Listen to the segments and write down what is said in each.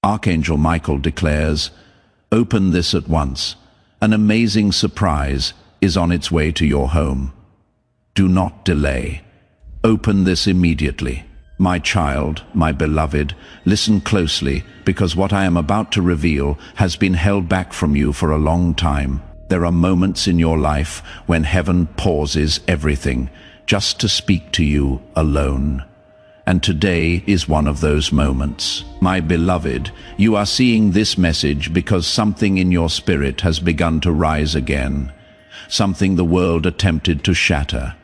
Archangel Michael declares, "Open this at once. An amazing surprise is on its way to your home. Do not delay. Open this immediately. My child, my beloved, listen closely, because what I am about to reveal has been held back from you for a long time. There are moments in your life when heaven pauses everything just to speak to you alone. And today is one of those moments. My beloved, you are seeing this message because something in your spirit has begun to rise again, something the world attempted to shatter.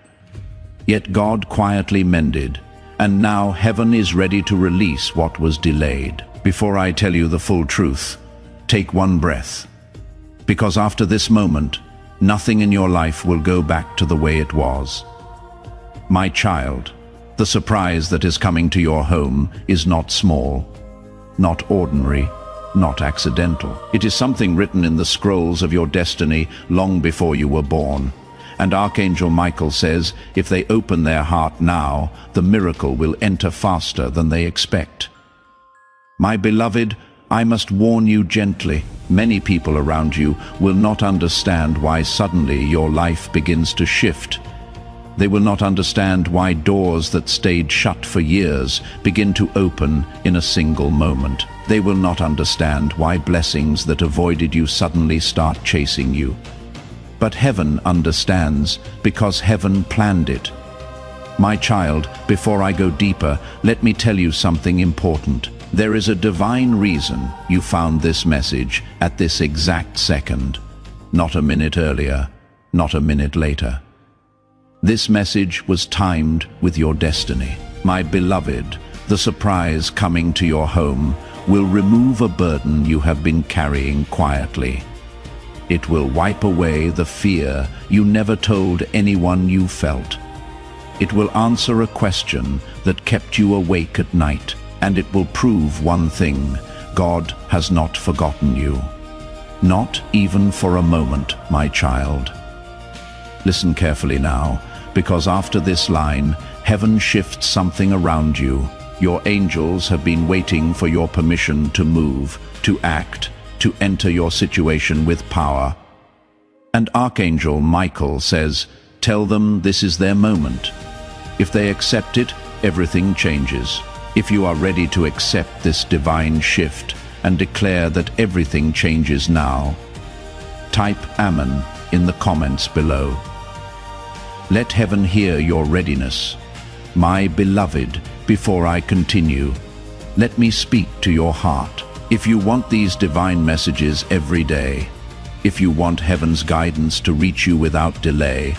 Yet God quietly mended, and now heaven is ready to release what was delayed. Before I tell you the full truth, take one breath, because after this moment, nothing in your life will go back to the way it was. My child, the surprise that is coming to your home is not small, not ordinary, not accidental. It is something written in the scrolls of your destiny long before you were born. And Archangel Michael says, if they open their heart now, the miracle will enter faster than they expect. My beloved, I must warn you gently. Many people around you will not understand why suddenly your life begins to shift. They will not understand why doors that stayed shut for years begin to open in a single moment. They will not understand why blessings that avoided you suddenly start chasing you. But heaven understands, because heaven planned it. My child, before I go deeper, let me tell you something important. There is a divine reason you found this message at this exact second, not a minute earlier, not a minute later. This message was timed with your destiny. My beloved, the surprise coming to your home will remove a burden you have been carrying quietly. It will wipe away the fear you never told anyone you felt. It will answer a question that kept you awake at night, and it will prove one thing: God has not forgotten you. Not even for a moment, my child. Listen carefully now, because after this line, heaven shifts something around you. Your angels have been waiting for your permission to move, to act, to enter your situation with power. And Archangel Michael says, tell them this is their moment. If they accept it, everything changes. If you are ready to accept this divine shift and declare that everything changes now, type Amen in the comments below. Let heaven hear your readiness. My beloved, before I continue, let me speak to your heart. If you want these divine messages every day, if you want heaven's guidance to reach you without delay,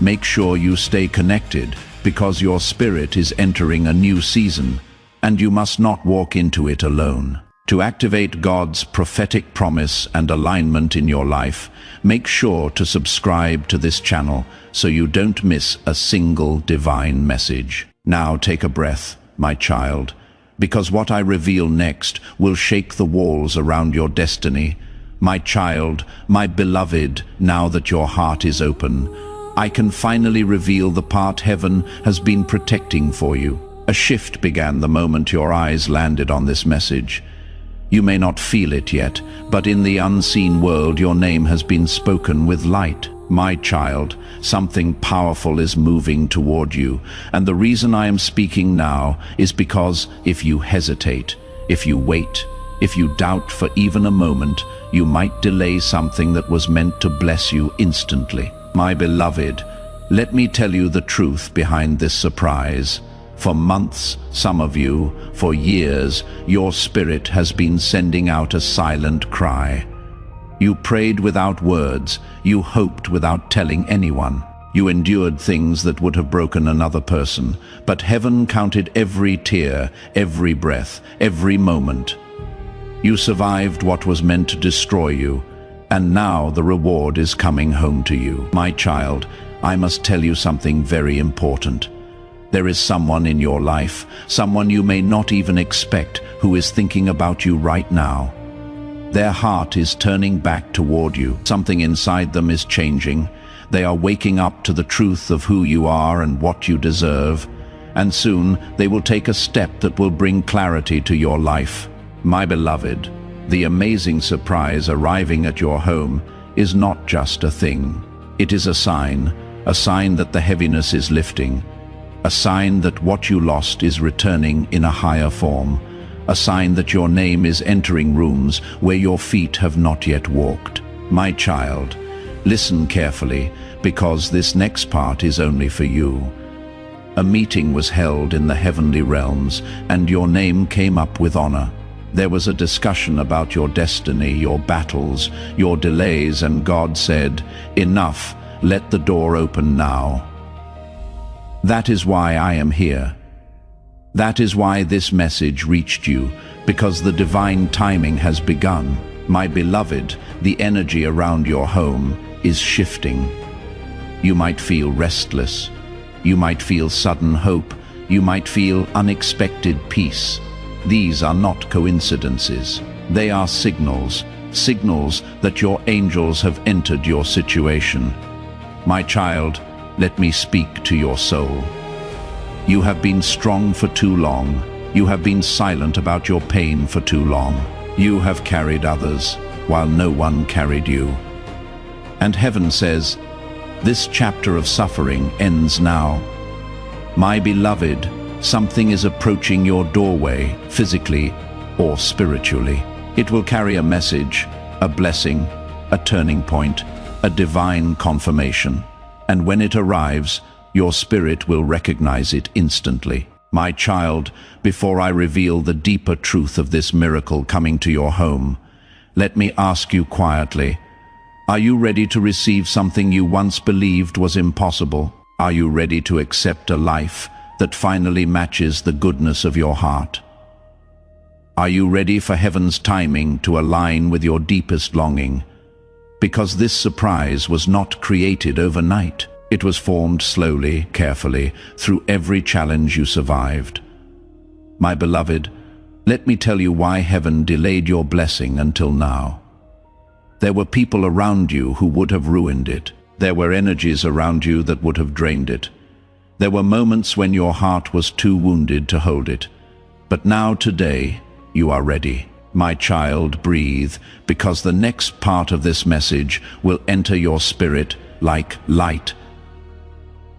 make sure you stay connected, because your spirit is entering a new season, and you must not walk into it alone. To activate God's prophetic promise and alignment in your life, make sure to subscribe to this channel so you don't miss a single divine message. Now take a breath, my child, because what I reveal next will shake the walls around your destiny. My child, my beloved, now that your heart is open, I can finally reveal the part heaven has been protecting for you. A shift began the moment your eyes landed on this message. You may not feel it yet, but in the unseen world your name has been spoken with light. My child, something powerful is moving toward you, and the reason I am speaking now is because if you hesitate, if you wait, if you doubt for even a moment, you might delay something that was meant to bless you instantly. My beloved, let me tell you the truth behind this surprise. For months, some of you, for years, your spirit has been sending out a silent cry. You prayed without words, you hoped without telling anyone. You endured things that would have broken another person, but heaven counted every tear, every breath, every moment. You survived what was meant to destroy you, and now the reward is coming home to you. My child, I must tell you something very important. There is someone in your life, someone you may not even expect, who is thinking about you right now. Their heart is turning back toward you. Something inside them is changing. They are waking up to the truth of who you are and what you deserve. And soon they will take a step that will bring clarity to your life. My beloved, the amazing surprise arriving at your home is not just a thing. It is a sign that the heaviness is lifting, a sign that what you lost is returning in a higher form, a sign that your name is entering rooms where your feet have not yet walked. My child, listen carefully, because this next part is only for you. A meeting was held in the heavenly realms, and your name came up with honor. There was a discussion about your destiny, your battles, your delays, and God said, "Enough, let the door open now." That is why I am here. That is why this message reached you, because the divine timing has begun. My beloved, the energy around your home is shifting. You might feel restless. You might feel sudden hope. You might feel unexpected peace. These are not coincidences. They are signals that your angels have entered your situation. My child, let me speak to your soul. You have been strong for too long. You have been silent about your pain for too long. You have carried others while no one carried you. And heaven says, this chapter of suffering ends now. My beloved, something is approaching your doorway, physically or spiritually. It will carry a message, a blessing, a turning point, a divine confirmation. And when it arrives, your spirit will recognize it instantly. My child, before I reveal the deeper truth of this miracle coming to your home, let me ask you quietly, are you ready to receive something you once believed was impossible? Are you ready to accept a life that finally matches the goodness of your heart? Are you ready for heaven's timing to align with your deepest longing? Because this surprise was not created overnight. It was formed slowly, carefully, through every challenge you survived. My beloved, let me tell you why heaven delayed your blessing until now. There were people around you who would have ruined it. There were energies around you that would have drained it. There were moments when your heart was too wounded to hold it. But now, today, you are ready. My child, breathe, because the next part of this message will enter your spirit like light.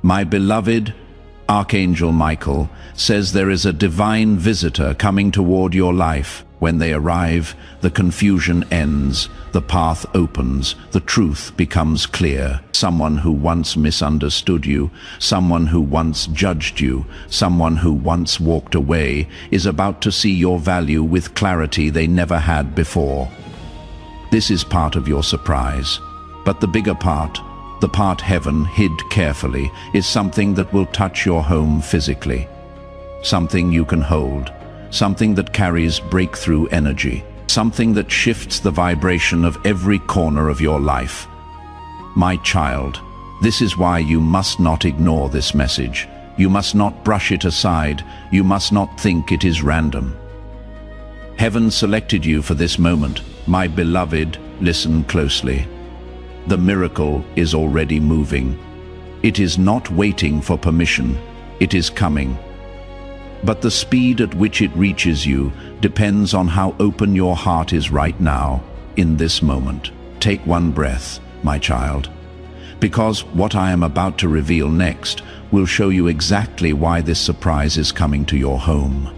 My beloved, Archangel Michael says there is a divine visitor coming toward your life. When they arrive, the confusion ends, the path opens, the truth becomes clear. Someone who once misunderstood you, someone who once judged you, someone who once walked away, is about to see your value with clarity they never had before. This is part of your surprise. But the bigger part, the part heaven hid carefully, is something that will touch your home physically. Something you can hold. Something that carries breakthrough energy. Something that shifts the vibration of every corner of your life. My child, this is why you must not ignore this message. You must not brush it aside. You must not think it is random. Heaven selected you for this moment. My beloved, listen closely. The miracle is already moving. It is not waiting for permission. It is coming. But the speed at which it reaches you depends on how open your heart is right now, in this moment. Take one breath, my child, because what I am about to reveal next will show you exactly why this surprise is coming to your home.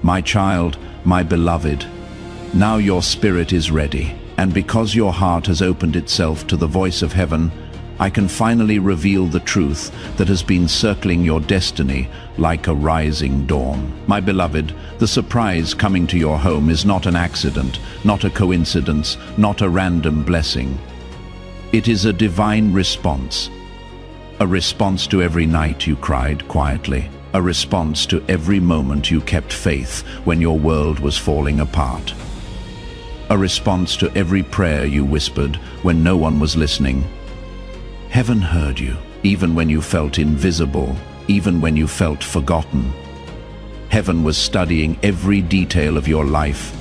My child, my beloved, now your spirit is ready, and because your heart has opened itself to the voice of heaven, I can finally reveal the truth that has been circling your destiny like a rising dawn. My beloved, the surprise coming to your home is not an accident, not a coincidence, not a random blessing. It is a divine response. A response to every night you cried quietly. A response to every moment you kept faith when your world was falling apart. A response to every prayer you whispered when no one was listening. Heaven heard you, even when you felt invisible, even when you felt forgotten. Heaven was studying every detail of your life.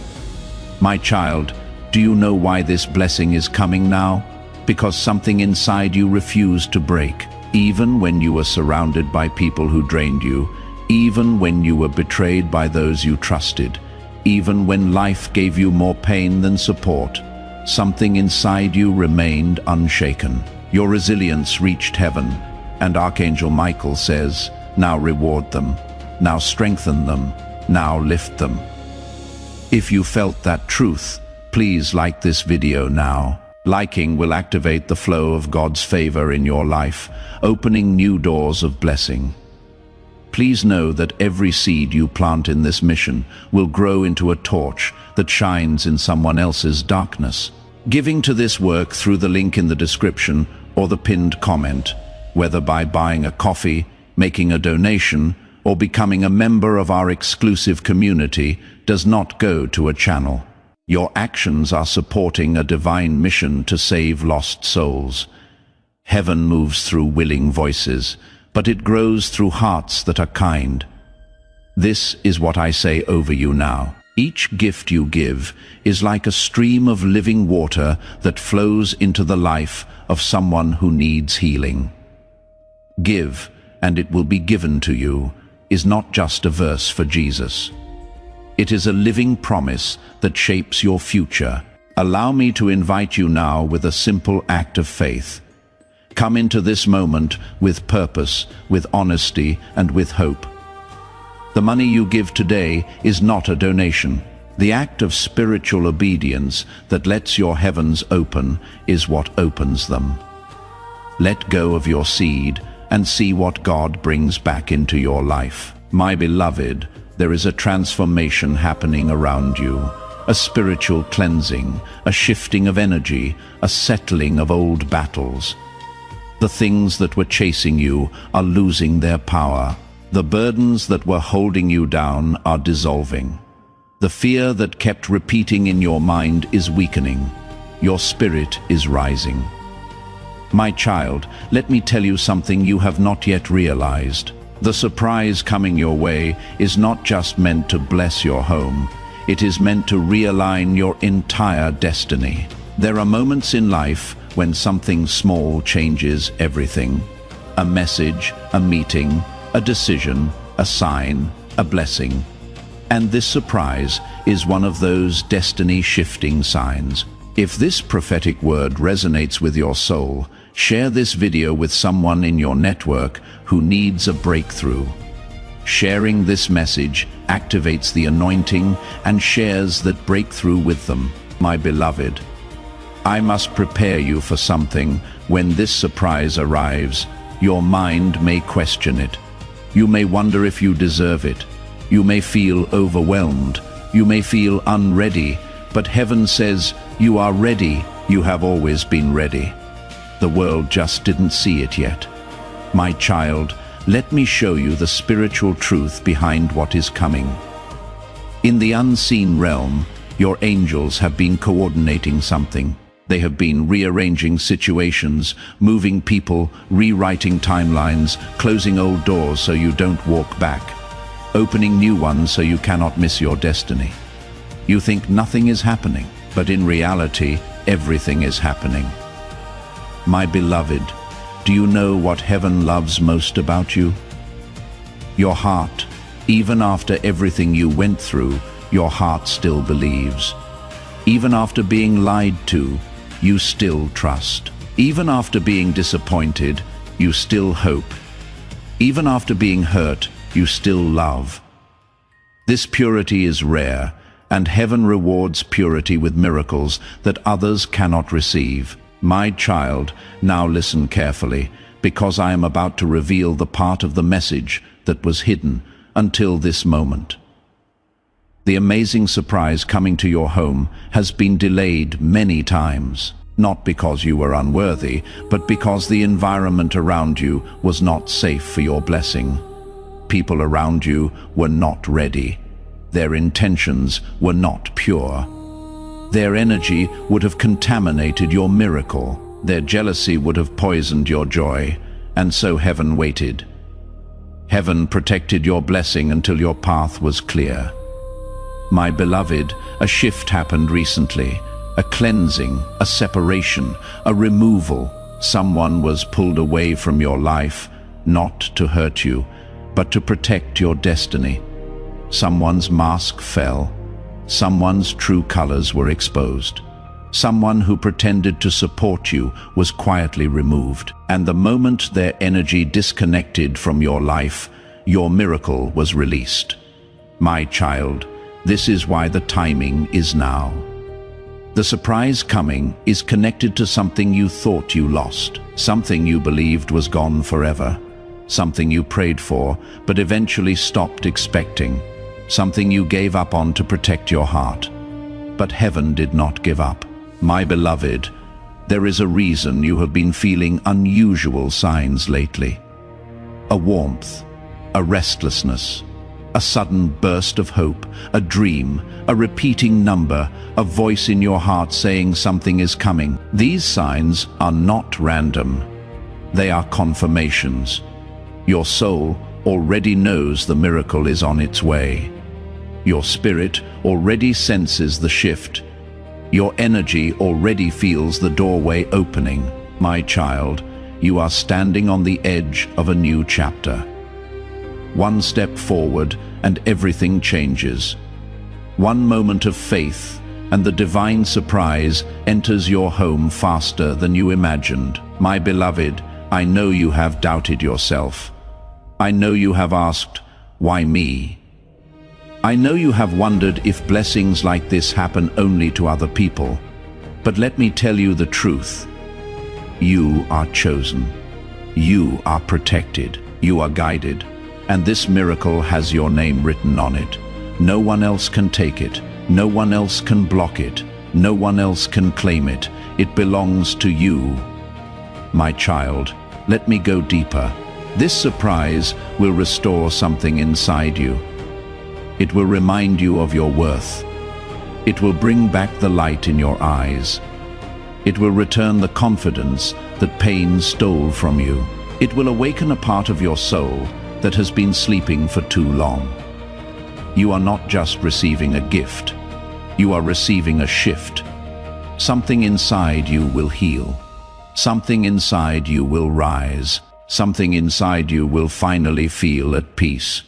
My child, do you know why this blessing is coming now? Because something inside you refused to break. Even when you were surrounded by people who drained you, even when you were betrayed by those you trusted, Even when life gave you more pain than support, something inside you remained unshaken. Your resilience reached heaven, and Archangel Michael says, "Now reward them, now strengthen them, now lift them." If you felt that truth, please like this video now. Liking will activate the flow of God's favor in your life, opening new doors of blessing. Please know that every seed you plant in this mission will grow into a torch that shines in someone else's darkness. Giving to this work through the link in the description or the pinned comment, whether by buying a coffee, making a donation, or becoming a member of our exclusive community, does not go to a channel. Your actions are supporting a divine mission to save lost souls. Heaven moves through willing voices, but it grows through hearts that are kind. This is what I say over you now. Each gift you give is like a stream of living water that flows into the life of someone who needs healing. Give, and it will be given to you, is not just a verse for Jesus. It is a living promise that shapes your future. Allow me to invite you now with a simple act of faith. Come into this moment with purpose, with honesty, and with hope. The money you give today is not a donation. The act of spiritual obedience that lets your heavens open is what opens them. Let go of your seed and see what God brings back into your life. My beloved, there is a transformation happening around you, a spiritual cleansing, a shifting of energy, a settling of old battles. The things that were chasing you are losing their power. The burdens that were holding you down are dissolving. The fear that kept repeating in your mind is weakening. Your spirit is rising. My child, let me tell you something you have not yet realized. The surprise coming your way is not just meant to bless your home. It is meant to realign your entire destiny. There are moments in life when something small changes everything. A message, a meeting, a decision, a sign, a blessing. And this surprise is one of those destiny-shifting signs. If this prophetic word resonates with your soul, share this video with someone in your network who needs a breakthrough. Sharing this message activates the anointing and shares that breakthrough with them. My beloved, I must prepare you for something. When this surprise arrives, your mind may question it. You may wonder if you deserve it. You may feel overwhelmed. You may feel unready. But heaven says, you are ready. You have always been ready. The world just didn't see it yet. My child, let me show you the spiritual truth behind what is coming. In the unseen realm, your angels have been coordinating something. They have been rearranging situations, moving people, rewriting timelines, closing old doors so you don't walk back, opening new ones so you cannot miss your destiny. You think nothing is happening, but in reality, everything is happening. My beloved, do you know what heaven loves most about you? Your heart. Even after everything you went through, your heart still believes. Even after being lied to, you still trust. Even after being disappointed, you still hope. Even after being hurt, you still love. This purity is rare, and heaven rewards purity with miracles that others cannot receive. My child, now listen carefully, because I am about to reveal the part of the message that was hidden until this moment. The amazing surprise coming to your home has been delayed many times, not because you were unworthy, but because the environment around you was not safe for your blessing. People around you were not ready. Their intentions were not pure. Their energy would have contaminated your miracle. Their jealousy would have poisoned your joy, and so heaven waited. Heaven protected your blessing until your path was clear. My beloved, a shift happened recently, a cleansing, a separation, a removal. Someone was pulled away from your life, not to hurt you, but to protect your destiny. Someone's mask fell. Someone's true colors were exposed. Someone who pretended to support you was quietly removed. And the moment their energy disconnected from your life, your miracle was released. My child, this is why the timing is now. The surprise coming is connected to something you thought you lost, something you believed was gone forever, something you prayed for but eventually stopped expecting, something you gave up on to protect your heart. But heaven did not give up. My beloved, there is a reason you have been feeling unusual signs lately. A warmth, a restlessness, a sudden burst of hope, a dream, a repeating number, a voice in your heart saying something is coming. These signs are not random. They are confirmations. Your soul already knows the miracle is on its way. Your spirit already senses the shift. Your energy already feels the doorway opening. My child, you are standing on the edge of a new chapter. One step forward and everything changes. One moment of faith and the divine surprise enters your home faster than you imagined. My beloved, I know you have doubted yourself. I know you have asked, why me? I know you have wondered if blessings like this happen only to other people. But let me tell you the truth. You are chosen. You are protected. You are guided. And this miracle has your name written on it. No one else can take it. No one else can block it. No one else can claim it. It belongs to you. My child, let me go deeper. This surprise will restore something inside you. It will remind you of your worth. It will bring back the light in your eyes. It will return the confidence that pain stole from you. It will awaken a part of your soul that has been sleeping for too long. You are not just receiving a gift. You are receiving a shift. Something inside you will heal. Something inside you will rise. Something inside you will finally feel at peace.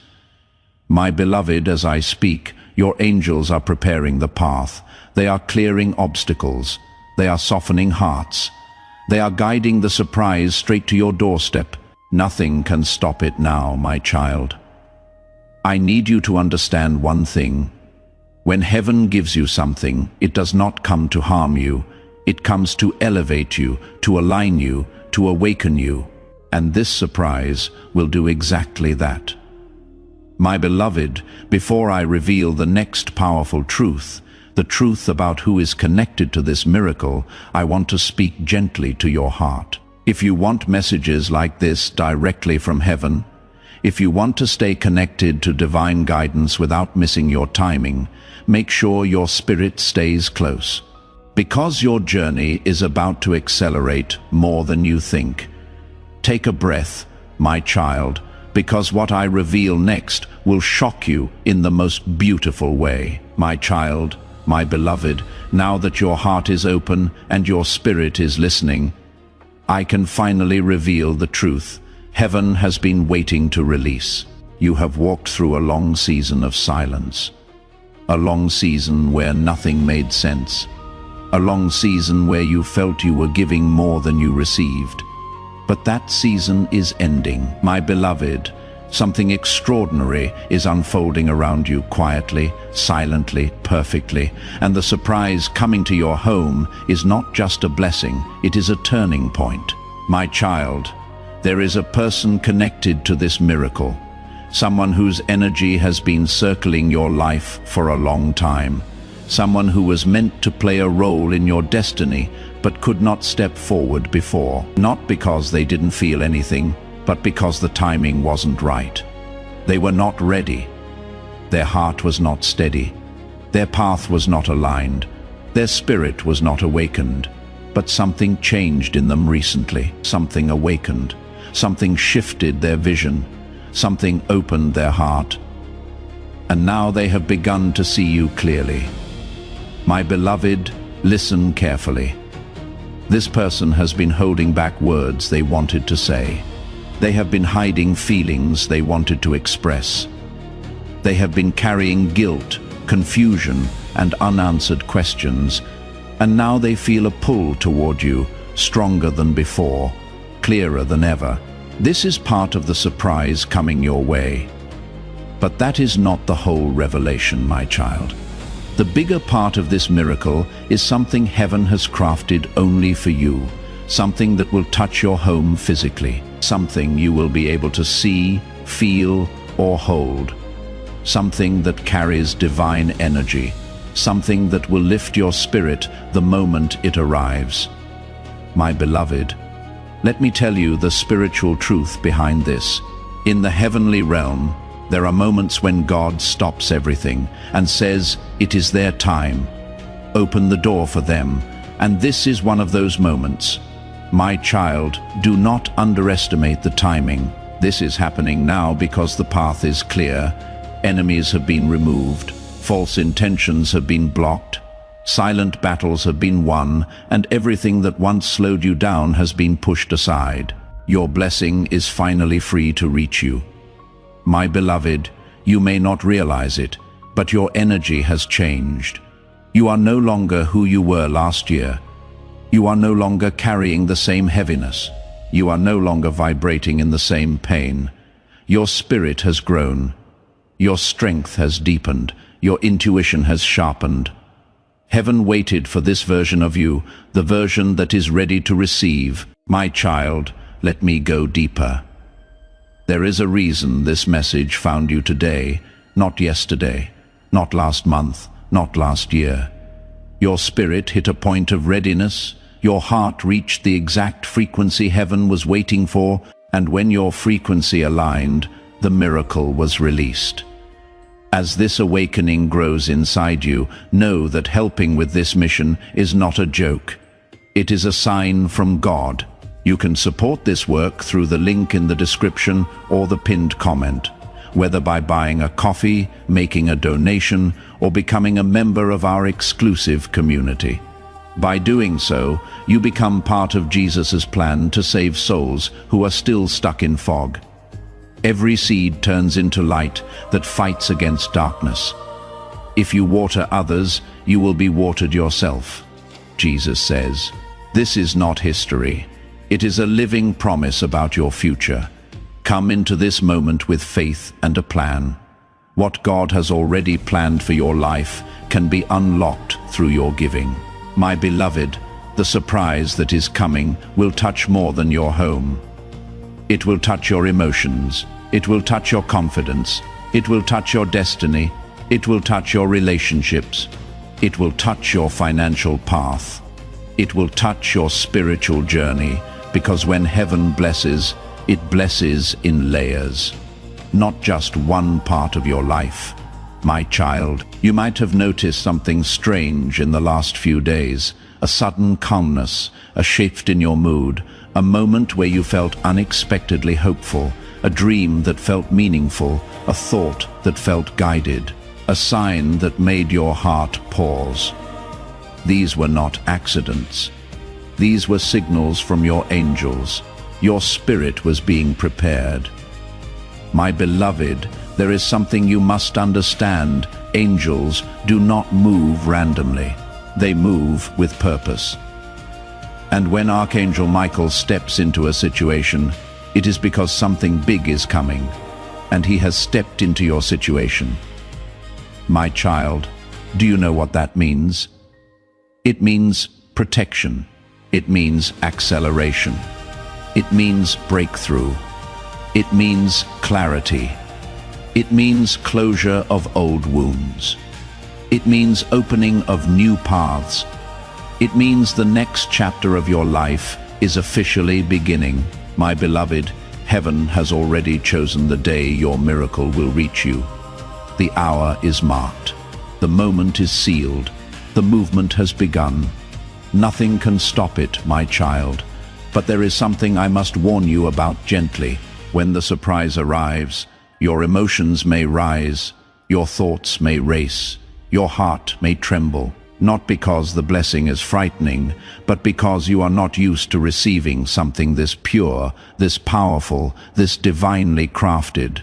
My beloved, as I speak, your angels are preparing the path. They are clearing obstacles. They are softening hearts. They are guiding the surprise straight to your doorstep. Nothing can stop it now, my child. I need you to understand one thing. When heaven gives you something, it does not come to harm you. It comes to elevate you, to align you, to awaken you. And this surprise will do exactly that. My beloved, before I reveal the next powerful truth, the truth about who is connected to this miracle, I want to speak gently to your heart. If you want messages like this directly from heaven, if you want to stay connected to divine guidance without missing your timing, make sure your spirit stays close. Because your journey is about to accelerate more than you think. Take a breath, my child, because what I reveal next will shock you in the most beautiful way. My child, my beloved, now that your heart is open and your spirit is listening, I can finally reveal the truth heaven has been waiting to release. You have walked through a long season of silence. A long season where nothing made sense. A long season where you felt you were giving more than you received. But that season is ending. My beloved, something extraordinary is unfolding around you quietly, silently, perfectly, and the surprise coming to your home is not just a blessing, it is a turning point. My child, there is a person connected to this miracle, someone whose energy has been circling your life for a long time, someone who was meant to play a role in your destiny but could not step forward before, not because they didn't feel anything, but because the timing wasn't right. They were not ready. Their heart was not steady. Their path was not aligned. Their spirit was not awakened. But something changed in them recently. Something awakened. Something shifted their vision. Something opened their heart. And now they have begun to see you clearly. My beloved, listen carefully. This person has been holding back words they wanted to say. They have been hiding feelings they wanted to express. They have been carrying guilt, confusion, and unanswered questions, and now they feel a pull toward you, stronger than before, clearer than ever. This is part of the surprise coming your way. But that is not the whole revelation, my child. The bigger part of this miracle is something heaven has crafted only for you, something that will touch your home physically, something you will be able to see, feel, or hold, something that carries divine energy, something that will lift your spirit the moment it arrives. My beloved, let me tell you the spiritual truth behind this. In the heavenly realm, there are moments when God stops everything and says, it is their time. Open the door for them, and this is one of those moments. My child, do not underestimate the timing. This is happening now because the path is clear. Enemies have been removed, false intentions have been blocked, silent battles have been won, and everything that once slowed you down has been pushed aside. Your blessing is finally free to reach you. My beloved, you may not realize it, but your energy has changed. You are no longer who you were last year. You are no longer carrying the same heaviness. You are no longer vibrating in the same pain. Your spirit has grown. Your strength has deepened. Your intuition has sharpened. Heaven waited for this version of you, the version that is ready to receive. My child, let me go deeper. There is a reason this message found you today, not yesterday, not last month, not last year. Your spirit hit a point of readiness, your heart reached the exact frequency heaven was waiting for, and when your frequency aligned, the miracle was released. As this awakening grows inside you, know that helping with this mission is not a joke. It is a sign from God. You can support this work through the link in the description or the pinned comment, whether by buying a coffee, making a donation, or becoming a member of our exclusive community. By doing so, you become part of Jesus' plan to save souls who are still stuck in fog. Every seed turns into light that fights against darkness. If you water others, you will be watered yourself, Jesus says. This is not history. It is a living promise about your future. Come into this moment with faith and a plan. What God has already planned for your life can be unlocked through your giving. My beloved, the surprise that is coming will touch more than your home. It will touch your emotions. It will touch your confidence. It will touch your destiny. It will touch your relationships. It will touch your financial path. It will touch your spiritual journey, because when heaven blesses, it blesses in layers, not just one part of your life. My child, you might have noticed something strange in the last few days, a sudden calmness, a shift in your mood, a moment where you felt unexpectedly hopeful, a dream that felt meaningful, a thought that felt guided, a sign that made your heart pause. These were not accidents. These were signals from your angels. Your spirit was being prepared. My beloved, there is something you must understand. Angels do not move randomly. They move with purpose. And when Archangel Michael steps into a situation, it is because something big is coming, and he has stepped into your situation. My child, do you know what that means? It means protection. It means acceleration. It means breakthrough. It means clarity. It means closure of old wounds. It means opening of new paths. It means the next chapter of your life is officially beginning. My beloved, heaven has already chosen the day your miracle will reach you. The hour is marked. The moment is sealed. The movement has begun. Nothing can stop it, my child. But there is something I must warn you about gently. When the surprise arrives, your emotions may rise, your thoughts may race, your heart may tremble, not because the blessing is frightening, but because you are not used to receiving something this pure, this powerful, this divinely crafted.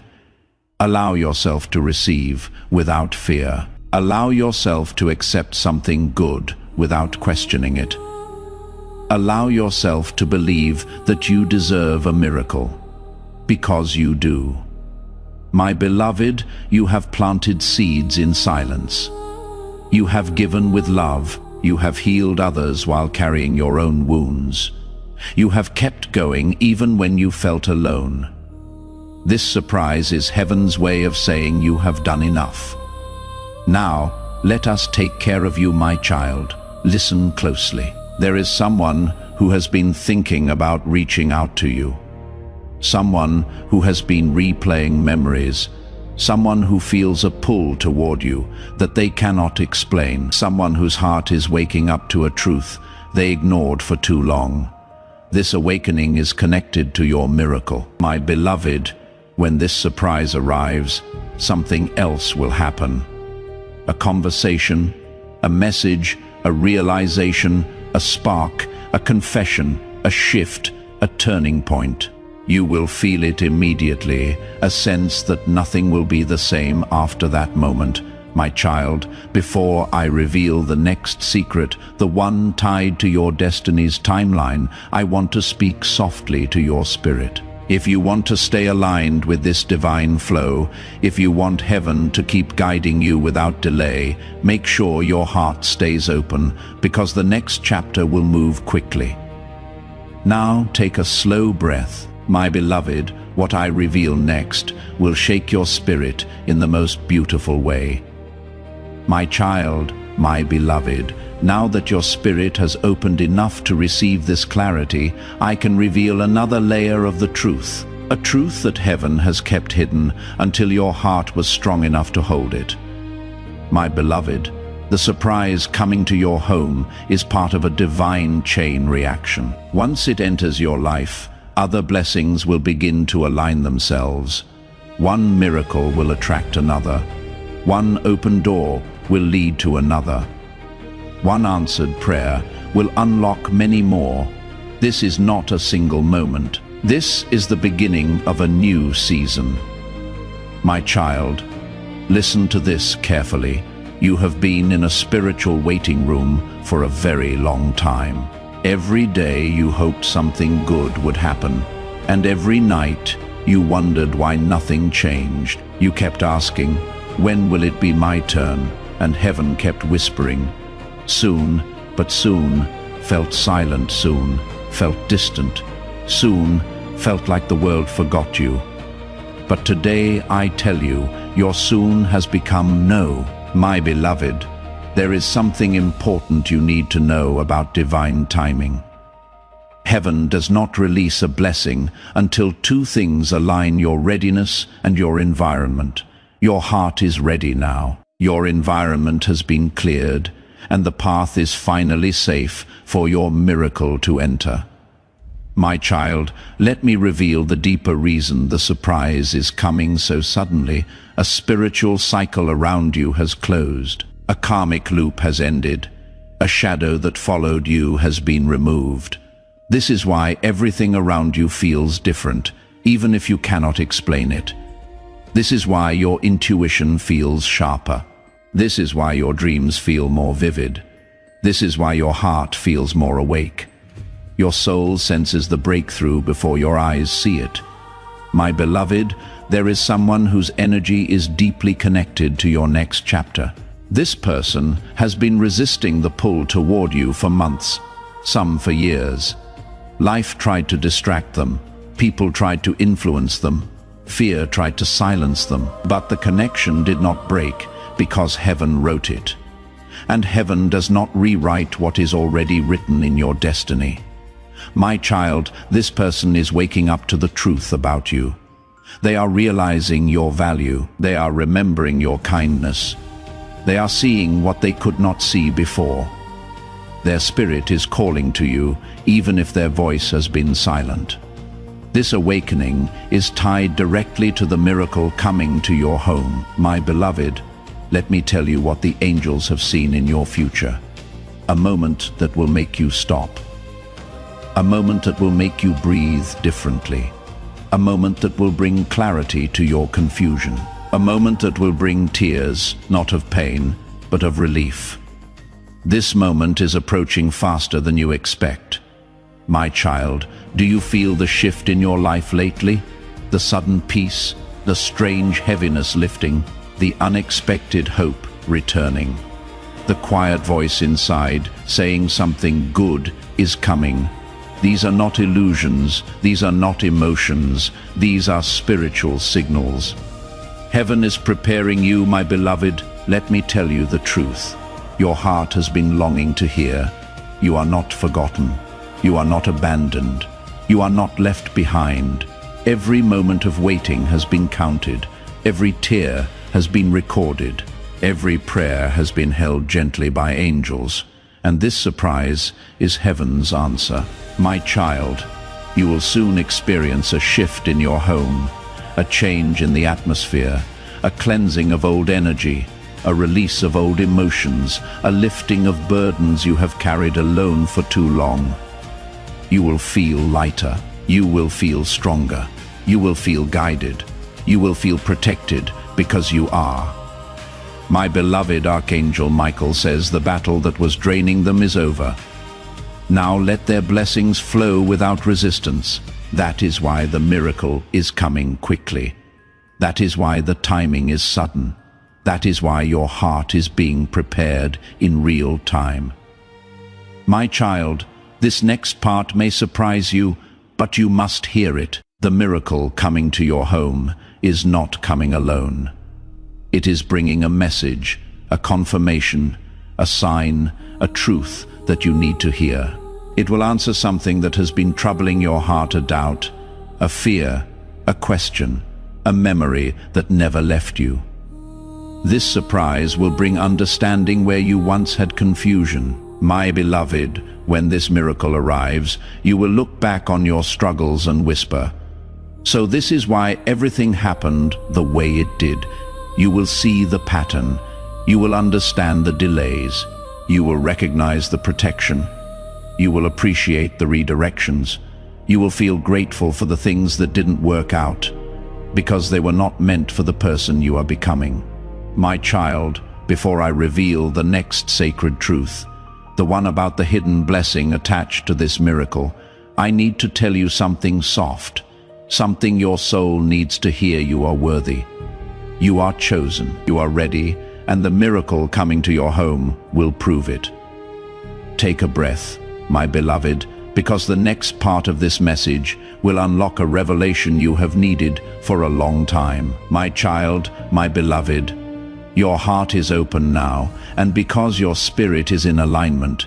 Allow yourself to receive without fear. Allow yourself to accept something good without questioning it. Allow yourself to believe that you deserve a miracle, because you do. My beloved, you have planted seeds in silence. You have given with love. You have healed others while carrying your own wounds. You have kept going even when you felt alone. This surprise is heaven's way of saying you have done enough. Now, let us take care of you, my child. Listen closely. There is someone who has been thinking about reaching out to you. Someone who has been replaying memories. Someone who feels a pull toward you that they cannot explain. Someone whose heart is waking up to a truth they ignored for too long. This awakening is connected to your miracle. My beloved, when this surprise arrives, something else will happen. A conversation, a message, a realization, a spark, a confession, a shift, a turning point. You will feel it immediately, a sense that nothing will be the same after that moment. My child, before I reveal the next secret, the one tied to your destiny's timeline, I want to speak softly to your spirit. If you want to stay aligned with this divine flow, if you want heaven to keep guiding you without delay, make sure your heart stays open, because the next chapter will move quickly. Now take a slow breath. My beloved, what I reveal next will shake your spirit in the most beautiful way. My child, my beloved, now that your spirit has opened enough to receive this clarity, I can reveal another layer of the truth, a truth that heaven has kept hidden until your heart was strong enough to hold it. My beloved, the surprise coming to your home is part of a divine chain reaction. Once it enters your life, other blessings will begin to align themselves. One miracle will attract another. One open door will lead to another. One answered prayer will unlock many more. This is not a single moment. This is the beginning of a new season. My child, listen to this carefully. You have been in a spiritual waiting room for a very long time. Every day you hoped something good would happen, and every night you wondered why nothing changed. You kept asking, when will it be my turn? And heaven kept whispering, soon, but soon, felt silent soon, felt distant, soon, felt like the world forgot you. But today I tell you, your soon has become no. My beloved, there is something important you need to know about divine timing. Heaven does not release a blessing until two things align: your readiness and your environment. Your heart is ready now. Your environment has been cleared, and the path is finally safe for your miracle to enter. My child, let me reveal the deeper reason the surprise is coming so suddenly. A spiritual cycle around you has closed. A karmic loop has ended. A shadow that followed you has been removed. This is why everything around you feels different, even if you cannot explain it. This is why your intuition feels sharper. This is why your dreams feel more vivid. This is why your heart feels more awake. Your soul senses the breakthrough before your eyes see it. My beloved, there is someone whose energy is deeply connected to your next chapter. This person has been resisting the pull toward you for months, some for years. Life tried to distract them. People tried to influence them. Fear tried to silence them. But the connection did not break because heaven wrote it. And heaven does not rewrite what is already written in your destiny. My child, this person is waking up to the truth about you. They are realizing your value. They are remembering your kindness. They are seeing what they could not see before. Their spirit is calling to you, even if their voice has been silent. This awakening is tied directly to the miracle coming to your home. My beloved, let me tell you what the angels have seen in your future. A moment that will make you stop. A moment that will make you breathe differently. A moment that will bring clarity to your confusion. A moment that will bring tears, not of pain, but of relief. This moment is approaching faster than you expect. My child, do you feel the shift in your life lately? The sudden peace, the strange heaviness lifting, the unexpected hope returning. The quiet voice inside saying something good is coming. These are not illusions, these are not emotions, these are spiritual signals. Heaven is preparing you, my beloved. Let me tell you the truth. Your heart has been longing to hear. You are not forgotten. You are not abandoned. You are not left behind. Every moment of waiting has been counted. Every tear has been recorded. Every prayer has been held gently by angels. And this surprise is heaven's answer. My child, you will soon experience a shift in your home, a change in the atmosphere, a cleansing of old energy, a release of old emotions, a lifting of burdens you have carried alone for too long. You will feel lighter. You will feel stronger. You will feel guided. You will feel protected because you are. My beloved Archangel Michael says the battle that was draining them is over. Now let their blessings flow without resistance. That is why the miracle is coming quickly. That is why the timing is sudden. That is why your heart is being prepared in real time. My child, this next part may surprise you, but you must hear it. The miracle coming to your home is not coming alone. It is bringing a message, a confirmation, a sign, a truth that you need to hear. It will answer something that has been troubling your heart, a doubt, a fear, a question, a memory that never left you. This surprise will bring understanding where you once had confusion. My beloved, when this miracle arrives, you will look back on your struggles and whisper, "So this is why everything happened the way it did." You will see the pattern. You will understand the delays. You will recognize the protection. You will appreciate the redirections. You will feel grateful for the things that didn't work out, because they were not meant for the person you are becoming. My child, before I reveal the next sacred truth, the one about the hidden blessing attached to this miracle, I need to tell you something soft, something your soul needs to hear. You are worthy. You are chosen. You are ready, and the miracle coming to your home will prove it. Take a breath, my beloved, because the next part of this message will unlock a revelation you have needed for a long time. My child, my beloved, your heart is open now, and because your spirit is in alignment,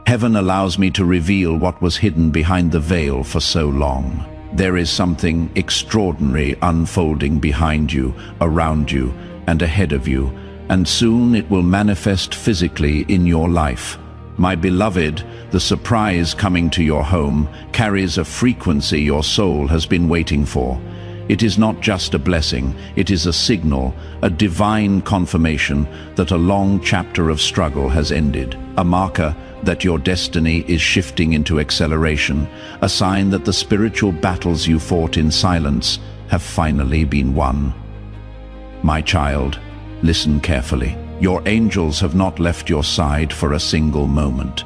heaven allows me to reveal what was hidden behind the veil for so long. There is something extraordinary unfolding behind you, around you, and ahead of you, and soon it will manifest physically in your life. My beloved, the surprise coming to your home carries a frequency your soul has been waiting for. It is not just a blessing, it is a signal, a divine confirmation that a long chapter of struggle has ended, a marker that your destiny is shifting into acceleration, a sign that the spiritual battles you fought in silence have finally been won. My child, listen carefully. Your angels have not left your side for a single moment,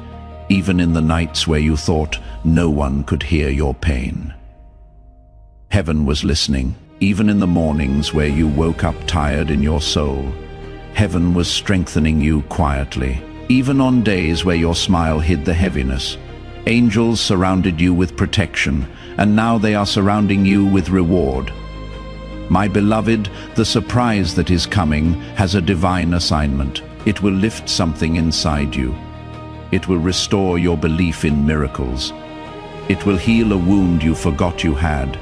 even in the nights where you thought no one could hear your pain. Heaven was listening, even in the mornings where you woke up tired in your soul. Heaven was strengthening you quietly. Even on days where your smile hid the heaviness, angels surrounded you with protection, and now they are surrounding you with reward. My beloved, the surprise that is coming has a divine assignment. It will lift something inside you. It will restore your belief in miracles. It will heal a wound you forgot you had.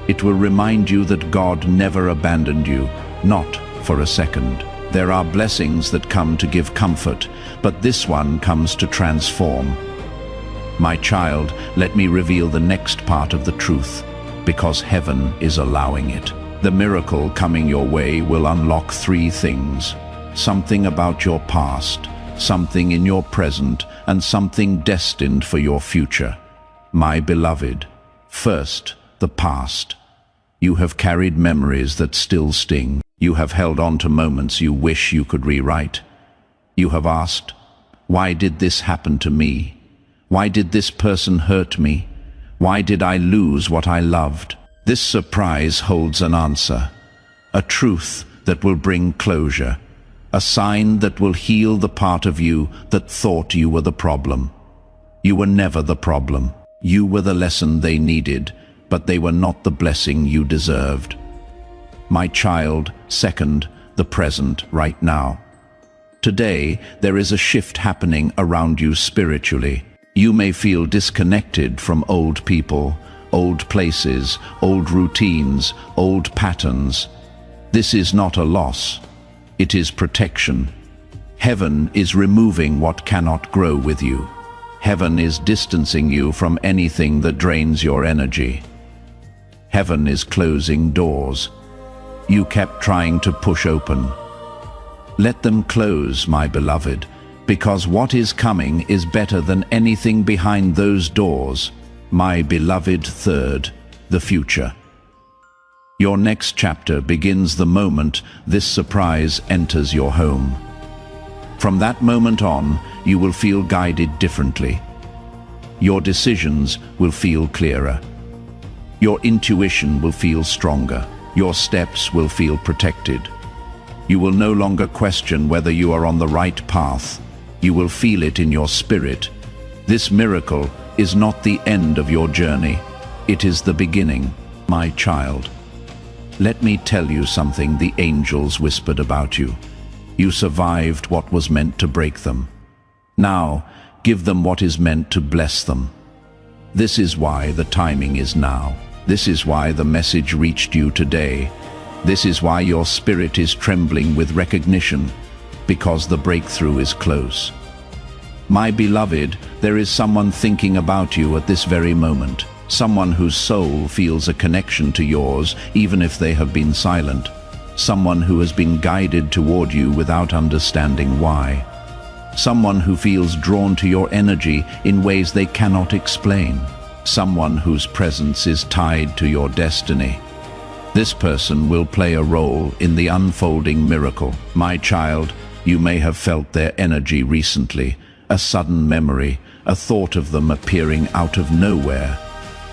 It will remind you that God never abandoned you, not for a second. There are blessings that come to give comfort, but this one comes to transform. My child, let me reveal the next part of the truth, because heaven is allowing it. The miracle coming your way will unlock three things: something about your past, something in your present, and something destined for your future. My beloved, first, the past. You have carried memories that still sting. You have held on to moments you wish you could rewrite. You have asked, why did this happen to me? Why did this person hurt me? Why did I lose what I loved? This surprise holds an answer, a truth that will bring closure, a sign that will heal the part of you that thought you were the problem. You were never the problem. You were the lesson they needed, but they were not the blessing you deserved. My child, second the present right now. Today, there is a shift happening around you spiritually. You may feel disconnected from old people, old places, old routines, old patterns. This is not a loss. It is protection. Heaven is removing what cannot grow with you. Heaven is distancing you from anything that drains your energy. Heaven is closing doors you kept trying to push open. Let them close, my beloved, because what is coming is better than anything behind those doors. My beloved third, the future. Your next chapter begins the moment this surprise enters your home. From that moment on, you will feel guided differently. Your decisions will feel clearer. Your intuition will feel stronger. Your steps will feel protected. You will no longer question whether you are on the right path. You will feel it in your spirit. This miracle is not the end of your journey. It is the beginning, my child. Let me tell you something the angels whispered about you. You survived what was meant to break them. Now, give them what is meant to bless them. This is why the timing is now. This is why the message reached you today. This is why your spirit is trembling with recognition, because the breakthrough is close. My beloved, there is someone thinking about you at this very moment. Someone whose soul feels a connection to yours, even if they have been silent. Someone who has been guided toward you without understanding why. Someone who feels drawn to your energy in ways they cannot explain. Someone whose presence is tied to your destiny. This person will play a role in the unfolding miracle. My child, you may have felt their energy recently, a sudden memory, a thought of them appearing out of nowhere.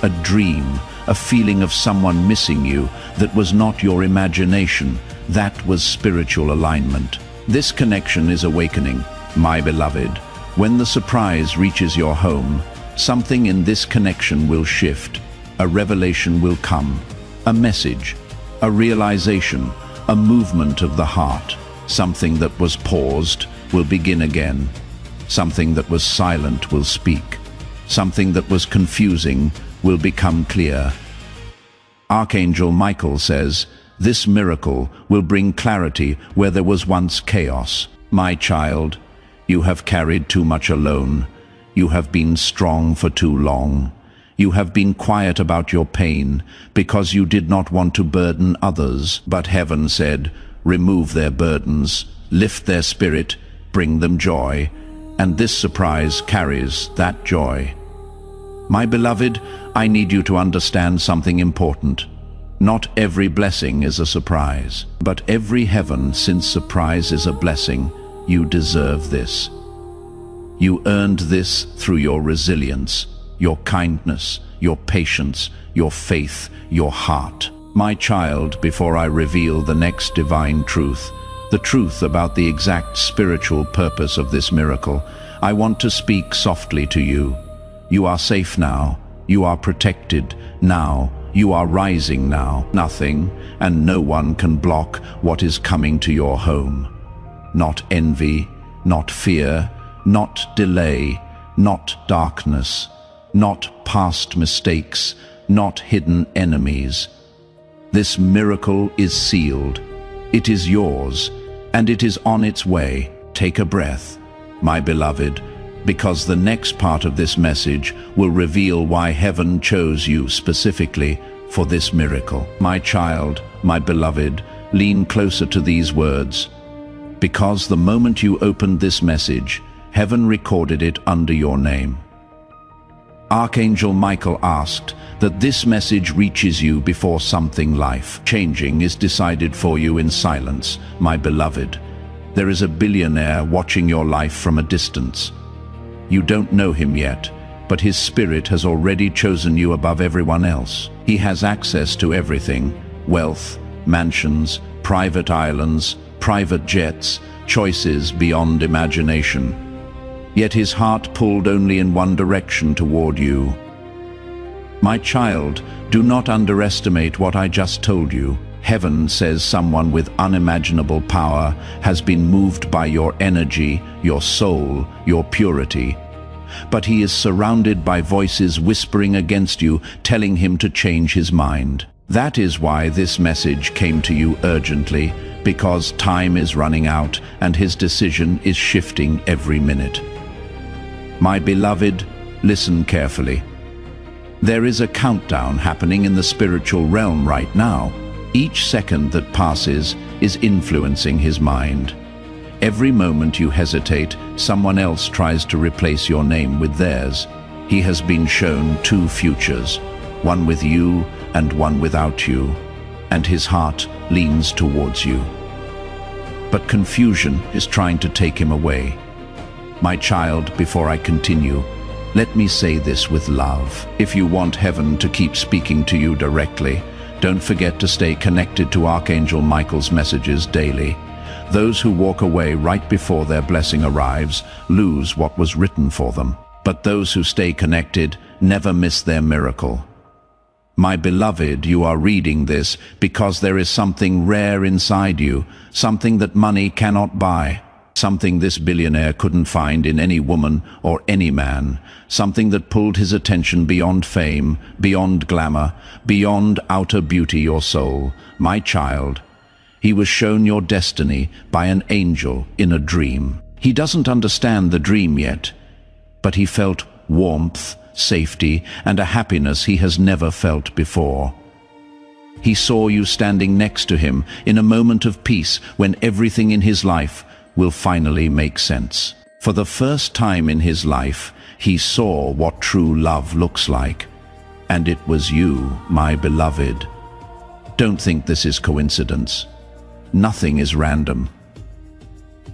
A dream, a feeling of someone missing you that was not your imagination. That was spiritual alignment. This connection is awakening, my beloved. When the surprise reaches your home, something in this connection will shift. A revelation will come, a message, a realization, a movement of the heart. Something that was paused will begin again. Something that was silent will speak. Something that was confusing will become clear. Archangel Michael says, this miracle will bring clarity where there was once chaos. My child, you have carried too much alone. You have been strong for too long. You have been quiet about your pain because you did not want to burden others. But heaven said, remove their burdens, lift their spirit, bring them joy. And this surprise carries that joy. My beloved, I need you to understand something important. Not every blessing is a surprise, but every heaven, since surprise is a blessing, you deserve this. You earned this through your resilience, your kindness, your patience, your faith, your heart. My child, before I reveal the next divine truth, the truth about the exact spiritual purpose of this miracle, I want to speak softly to you. You are safe now. You are protected now. You are rising now. Nothing and no one can block what is coming to your home. Not envy, not fear, not delay, not darkness, not past mistakes, not hidden enemies. This miracle is sealed. It is yours, and it is on its way. Take a breath, my beloved, because the next part of this message will reveal why heaven chose you specifically for this miracle. My child, my beloved, lean closer to these words, because the moment you opened this message, heaven recorded it under your name. Archangel Michael asked that this message reaches you before something life-changing is decided for you in silence, my beloved. There is a billionaire watching your life from a distance. You don't know him yet, but his spirit has already chosen you above everyone else. He has access to everything: wealth, mansions, private islands, private jets, choices beyond imagination. Yet his heart pulled only in one direction toward you. My child, do not underestimate what I just told you. Heaven says someone with unimaginable power has been moved by your energy, your soul, your purity. But he is surrounded by voices whispering against you, telling him to change his mind. That is why this message came to you urgently, because time is running out and his decision is shifting every minute. My beloved, listen carefully. There is a countdown happening in the spiritual realm right now. Each second that passes is influencing his mind. Every moment you hesitate, someone else tries to replace your name with theirs. He has been shown two futures, one with you and one without you, and his heart leans towards you. But confusion is trying to take him away. My child, before I continue, let me say this with love. If you want heaven to keep speaking to you directly, don't forget to stay connected to Archangel Michael's messages daily. Those who walk away right before their blessing arrives lose what was written for them. But those who stay connected never miss their miracle. My beloved, you are reading this because there is something rare inside you, something that money cannot buy. Something this billionaire couldn't find in any woman or any man, something that pulled his attention beyond fame, beyond glamour, beyond outer beauty or soul. My child, he was shown your destiny by an angel in a dream. He doesn't understand the dream yet, but he felt warmth, safety, and a happiness he has never felt before. He saw you standing next to him in a moment of peace when everything in his life will finally make sense. For the first time in his life, he saw what true love looks like. And it was you, my beloved. Don't think this is coincidence. Nothing is random.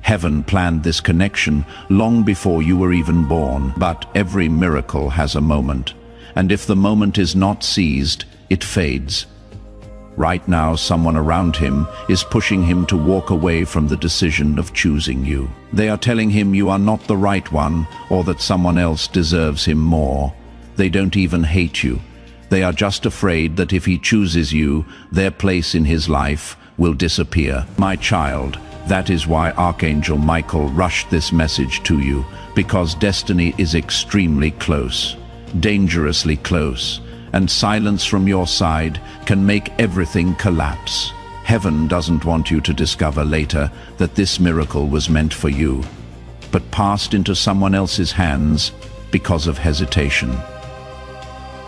Heaven planned this connection long before you were even born. But every miracle has a moment. And if the moment is not seized, it fades. Right now, someone around him is pushing him to walk away from the decision of choosing you. They are telling him you are not the right one, or that someone else deserves him more. They don't even hate you. They are just afraid that if he chooses you, their place in his life will disappear. My child, that is why Archangel Michael rushed this message to you, because destiny is extremely close, dangerously close. And silence from your side can make everything collapse. Heaven doesn't want you to discover later that this miracle was meant for you, but passed into someone else's hands because of hesitation.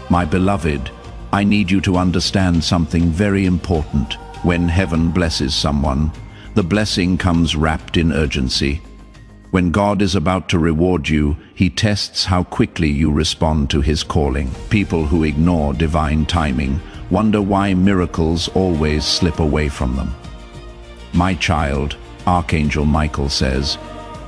My beloved, I need you to understand something very important. When heaven blesses someone, the blessing comes wrapped in urgency. When God is about to reward you, he tests how quickly you respond to his calling. People who ignore divine timing wonder why miracles always slip away from them. My child, Archangel Michael says,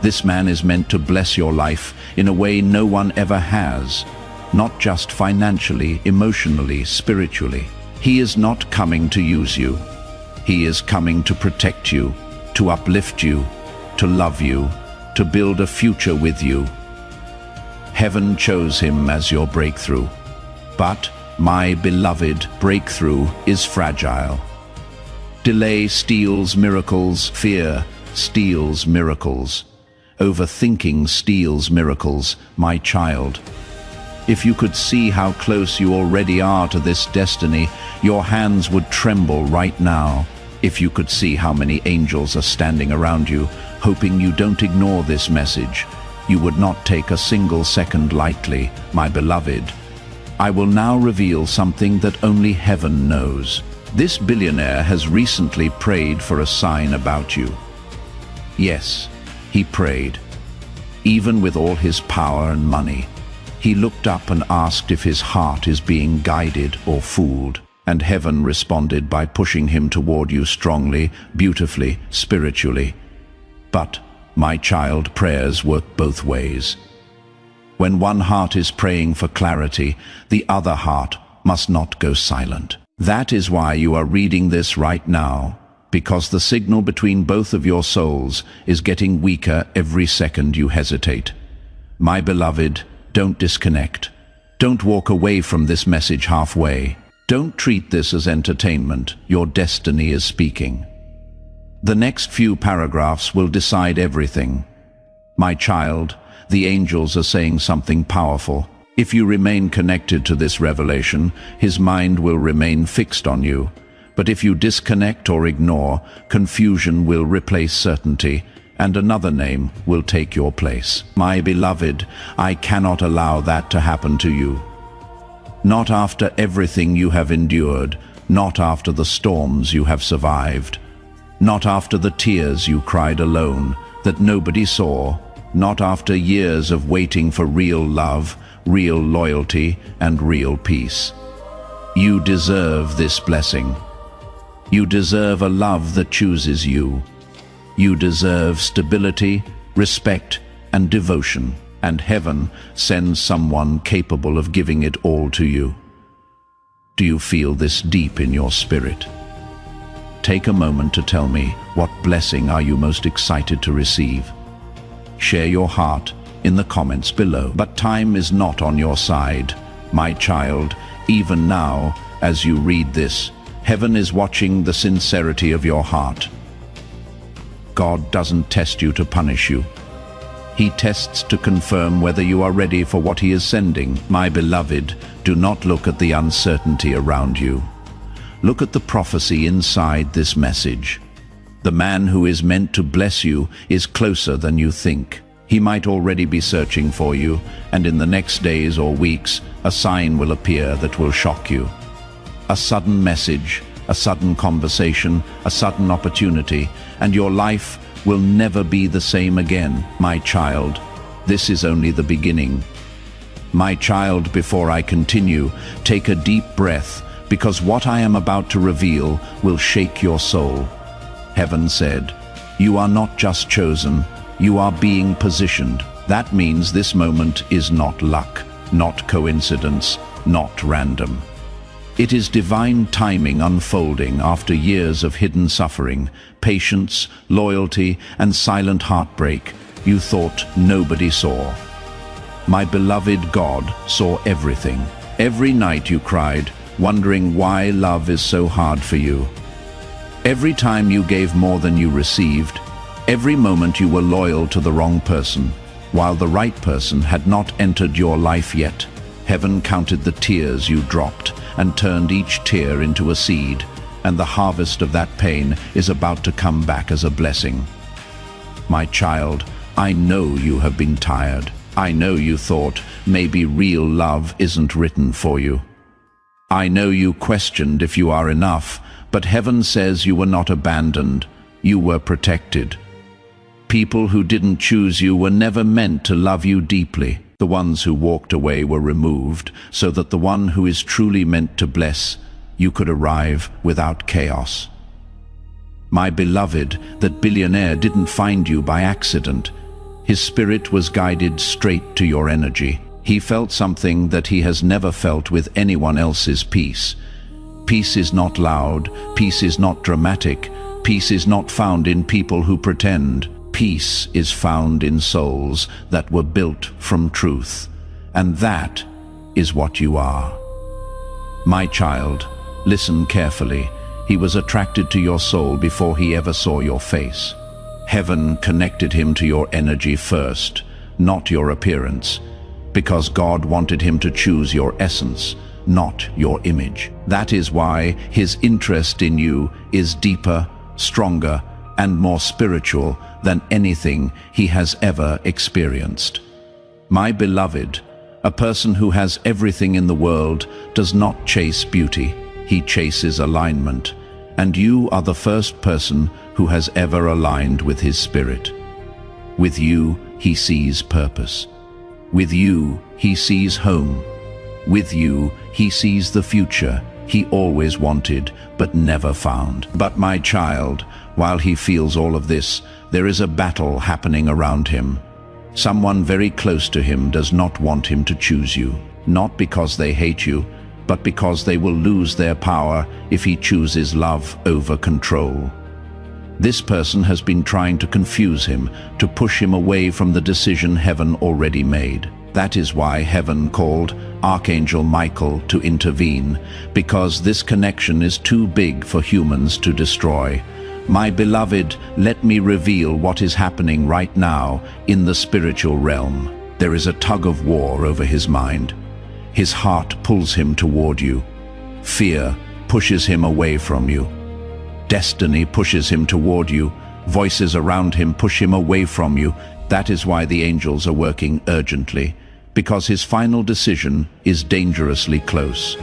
this man is meant to bless your life in a way no one ever has, not just financially, emotionally, spiritually. He is not coming to use you. He is coming to protect you, to uplift you, to love you, to build a future with you. Heaven chose him as your breakthrough. But, my beloved, breakthrough is fragile. Delay steals miracles, fear steals miracles. Overthinking steals miracles, my child. If you could see how close you already are to this destiny, your hands would tremble right now. If you could see how many angels are standing around you, hoping you don't ignore this message, you would not take a single second lightly, my beloved. I will now reveal something that only heaven knows. This billionaire has recently prayed for a sign about you. Yes, he prayed. Even with all his power and money, He looked up and asked if his heart is being guided or fooled. And heaven responded by pushing him toward you strongly, beautifully, spiritually. But, my child, prayers work both ways. When one heart is praying for clarity, the other heart must not go silent. That is why you are reading this right now, because the signal between both of your souls is getting weaker every second you hesitate. My beloved, don't disconnect. Don't walk away from this message halfway. Don't treat this as entertainment. Your destiny is speaking. The next few paragraphs will decide everything. My child, the angels are saying something powerful. If you remain connected to this revelation, his mind will remain fixed on you. But if you disconnect or ignore, confusion will replace certainty, and another name will take your place. My beloved, I cannot allow that to happen to you. Not after everything you have endured, not after the storms you have survived, not after the tears you cried alone that nobody saw, not after years of waiting for real love, real loyalty, and real peace. You deserve this blessing. You deserve a love that chooses you. You deserve stability, respect, and devotion. And heaven sends someone capable of giving it all to you. Do you feel this deep in your spirit? Take a moment to tell me, what blessing are you most excited to receive? Share your heart in the comments below. But time is not on your side, my child. Even now, as you read this, heaven is watching the sincerity of your heart. God doesn't test you to punish you. He tests to confirm whether you are ready for what he is sending. My beloved, do not look at the uncertainty around you. Look at the prophecy inside this message. The man who is meant to bless you is closer than you think. He might already be searching for you, and in the next days or weeks, a sign will appear that will shock you. A sudden message, a sudden conversation, a sudden opportunity, and your life will never be the same again. My child, this is only the beginning. My child, before I continue, take a deep breath, because what I am about to reveal will shake your soul. Heaven said, you are not just chosen, you are being positioned. That means this moment is not luck, not coincidence, not random. It is divine timing unfolding after years of hidden suffering, patience, loyalty, and silent heartbreak you thought nobody saw. My beloved, God saw everything. Every night you cried, wondering why love is so hard for you. Every time you gave more than you received, every moment you were loyal to the wrong person, while the right person had not entered your life yet. Heaven counted the tears you dropped and turned each tear into a seed, and the harvest of that pain is about to come back as a blessing. My child, I know you have been tired. I know you thought maybe real love isn't written for you. I know you questioned if you are enough, but heaven says you were not abandoned. You were protected. People who didn't choose you were never meant to love you deeply. The ones who walked away were removed, so that the one who is truly meant to bless you could arrive without chaos. My beloved, that billionaire didn't find you by accident. His spirit was guided straight to your energy. He felt something that he has never felt with anyone else's peace. Peace is not loud, peace is not dramatic, peace is not found in people who pretend. Peace is found in souls that were built from truth, and that is what you are. My child, listen carefully. He was attracted to your soul before he ever saw your face. Heaven connected him to your energy first, not your appearance, because God wanted him to choose your essence, not your image. That is why his interest in you is deeper, stronger, and more spiritual than anything he has ever experienced. My beloved, a person who has everything in the world does not chase beauty, he chases alignment, and you are the first person who has ever aligned with his spirit. With you, he sees purpose. With you, he sees home. With you, he sees the future he always wanted but never found. But my child, while he feels all of this, there is a battle happening around him. Someone very close to him does not want him to choose you, not because they hate you, but because they will lose their power if he chooses love over control. This person has been trying to confuse him, to push him away from the decision heaven already made. That is why heaven called Archangel Michael to intervene, because this connection is too big for humans to destroy. My beloved, let me reveal what is happening right now in the spiritual realm. There is a tug of war over his mind. His heart pulls him toward you. Fear pushes him away from you. Destiny pushes him toward you. Voices around him push him away from you. That is why the angels are working urgently, because his final decision is dangerously close.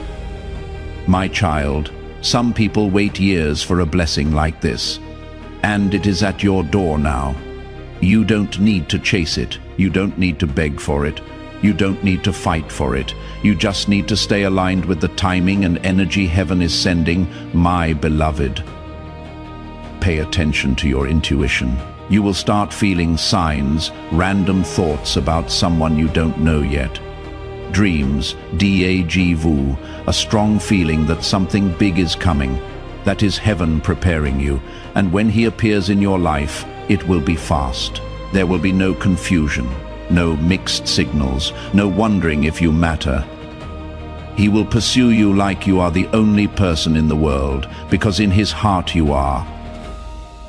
My child, some people wait years for a blessing like this, and it is at your door now. You don't need to chase it. You don't need to beg for it. You don't need to fight for it. You just need to stay aligned with the timing and energy heaven is sending, my beloved. Pay attention to your intuition. You will start feeling signs, random thoughts about someone you don't know yet. Dreams, déjà vu, a strong feeling that something big is coming. That is heaven preparing you, and when he appears in your life, it will be fast. There will be no confusion, no mixed signals, no wondering if you matter. He will pursue you like you are the only person in the world, because in his heart you are.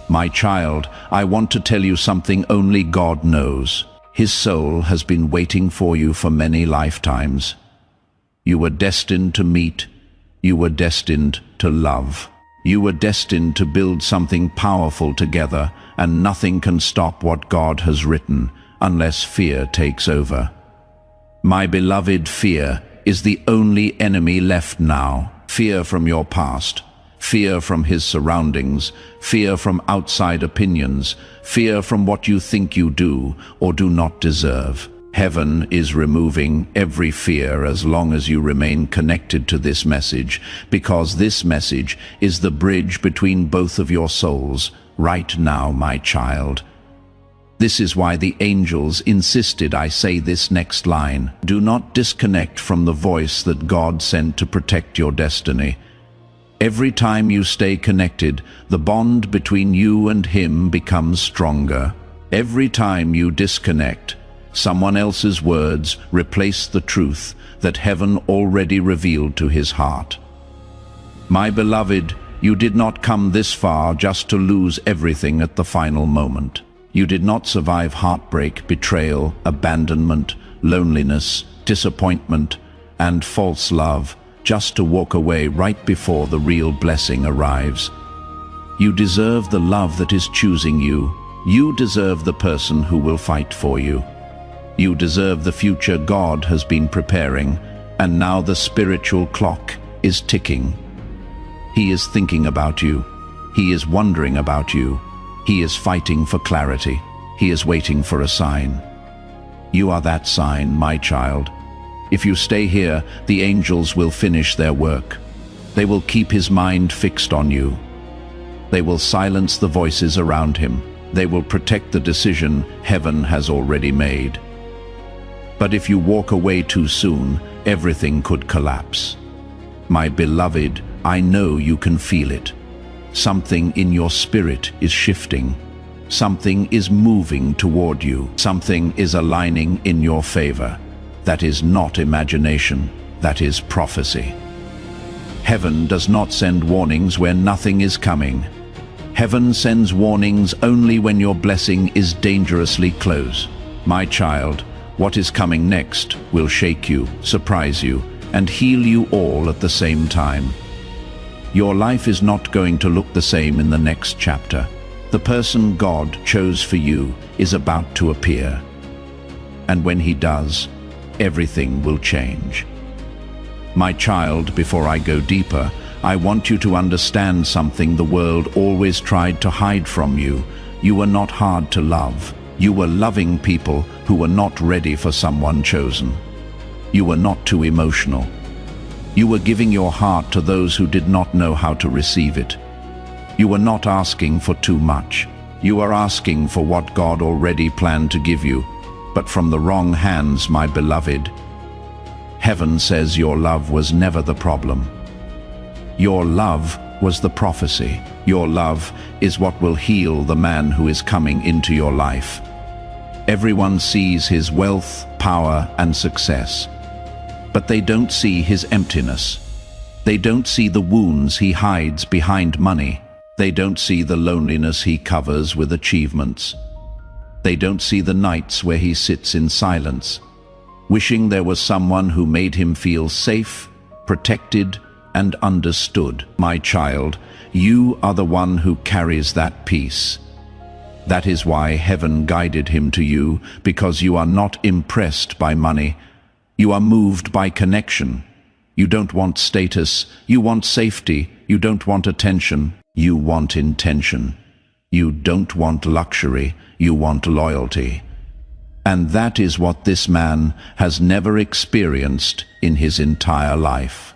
My child, I want to tell you something only God knows. His soul has been waiting for you for many lifetimes. You were destined to meet. You were destined to love. You were destined to build something powerful together, and nothing can stop what God has written, unless fear takes over. My beloved, fear is the only enemy left now. Fear from your past. Fear from his surroundings, fear from outside opinions, fear from what you think you do or do not deserve. Heaven is removing every fear as long as you remain connected to this message, because this message is the bridge between both of your souls, right now, my child. This is why the angels insisted I say this next line. Do not disconnect from the voice that God sent to protect your destiny. Every time you stay connected, the bond between you and him becomes stronger. Every time you disconnect, someone else's words replace the truth that heaven already revealed to his heart. My beloved, you did not come this far just to lose everything at the final moment. You did not survive heartbreak, betrayal, abandonment, loneliness, disappointment, and false love, just to walk away right before the real blessing arrives. You deserve the love that is choosing you. You deserve the person who will fight for you. You deserve the future God has been preparing, and now the spiritual clock is ticking. He is thinking about you. He is wondering about you. He is fighting for clarity. He is waiting for a sign. You are that sign, my child. If you stay here, the angels will finish their work. They will keep his mind fixed on you. They will silence the voices around him. They will protect the decision heaven has already made. But if you walk away too soon, everything could collapse. My beloved, I know you can feel it. Something in your spirit is shifting. Something is moving toward you. Something is aligning in your favor. That is not imagination, that is prophecy. Heaven does not send warnings where nothing is coming. Heaven sends warnings only when your blessing is dangerously close. My child, what is coming next will shake you, surprise you, and heal you all at the same time. Your life is not going to look the same in the next chapter. The person God chose for you is about to appear. And when he does, everything will change. My child, before I go deeper, I want you to understand something the world always tried to hide from you. You are not hard to love. You were loving people who were not ready for someone chosen. You were not too emotional. You were giving your heart to those who did not know how to receive it. You were not asking for too much. You are asking for what God already planned to give you, but from the wrong hands, my beloved. Heaven says your love was never the problem. Your love was the prophecy. Your love is what will heal the man who is coming into your life. Everyone sees his wealth, power, and success, but they don't see his emptiness. They don't see the wounds he hides behind money. They don't see the loneliness he covers with achievements. They don't see the nights where he sits in silence, wishing there was someone who made him feel safe, protected, and understood. My child, you are the one who carries that peace. That is why heaven guided him to you, because you are not impressed by money. You are moved by connection. You don't want status. You want safety. You don't want attention. You want intention. You don't want luxury. You want loyalty. And that is what this man has never experienced in his entire life.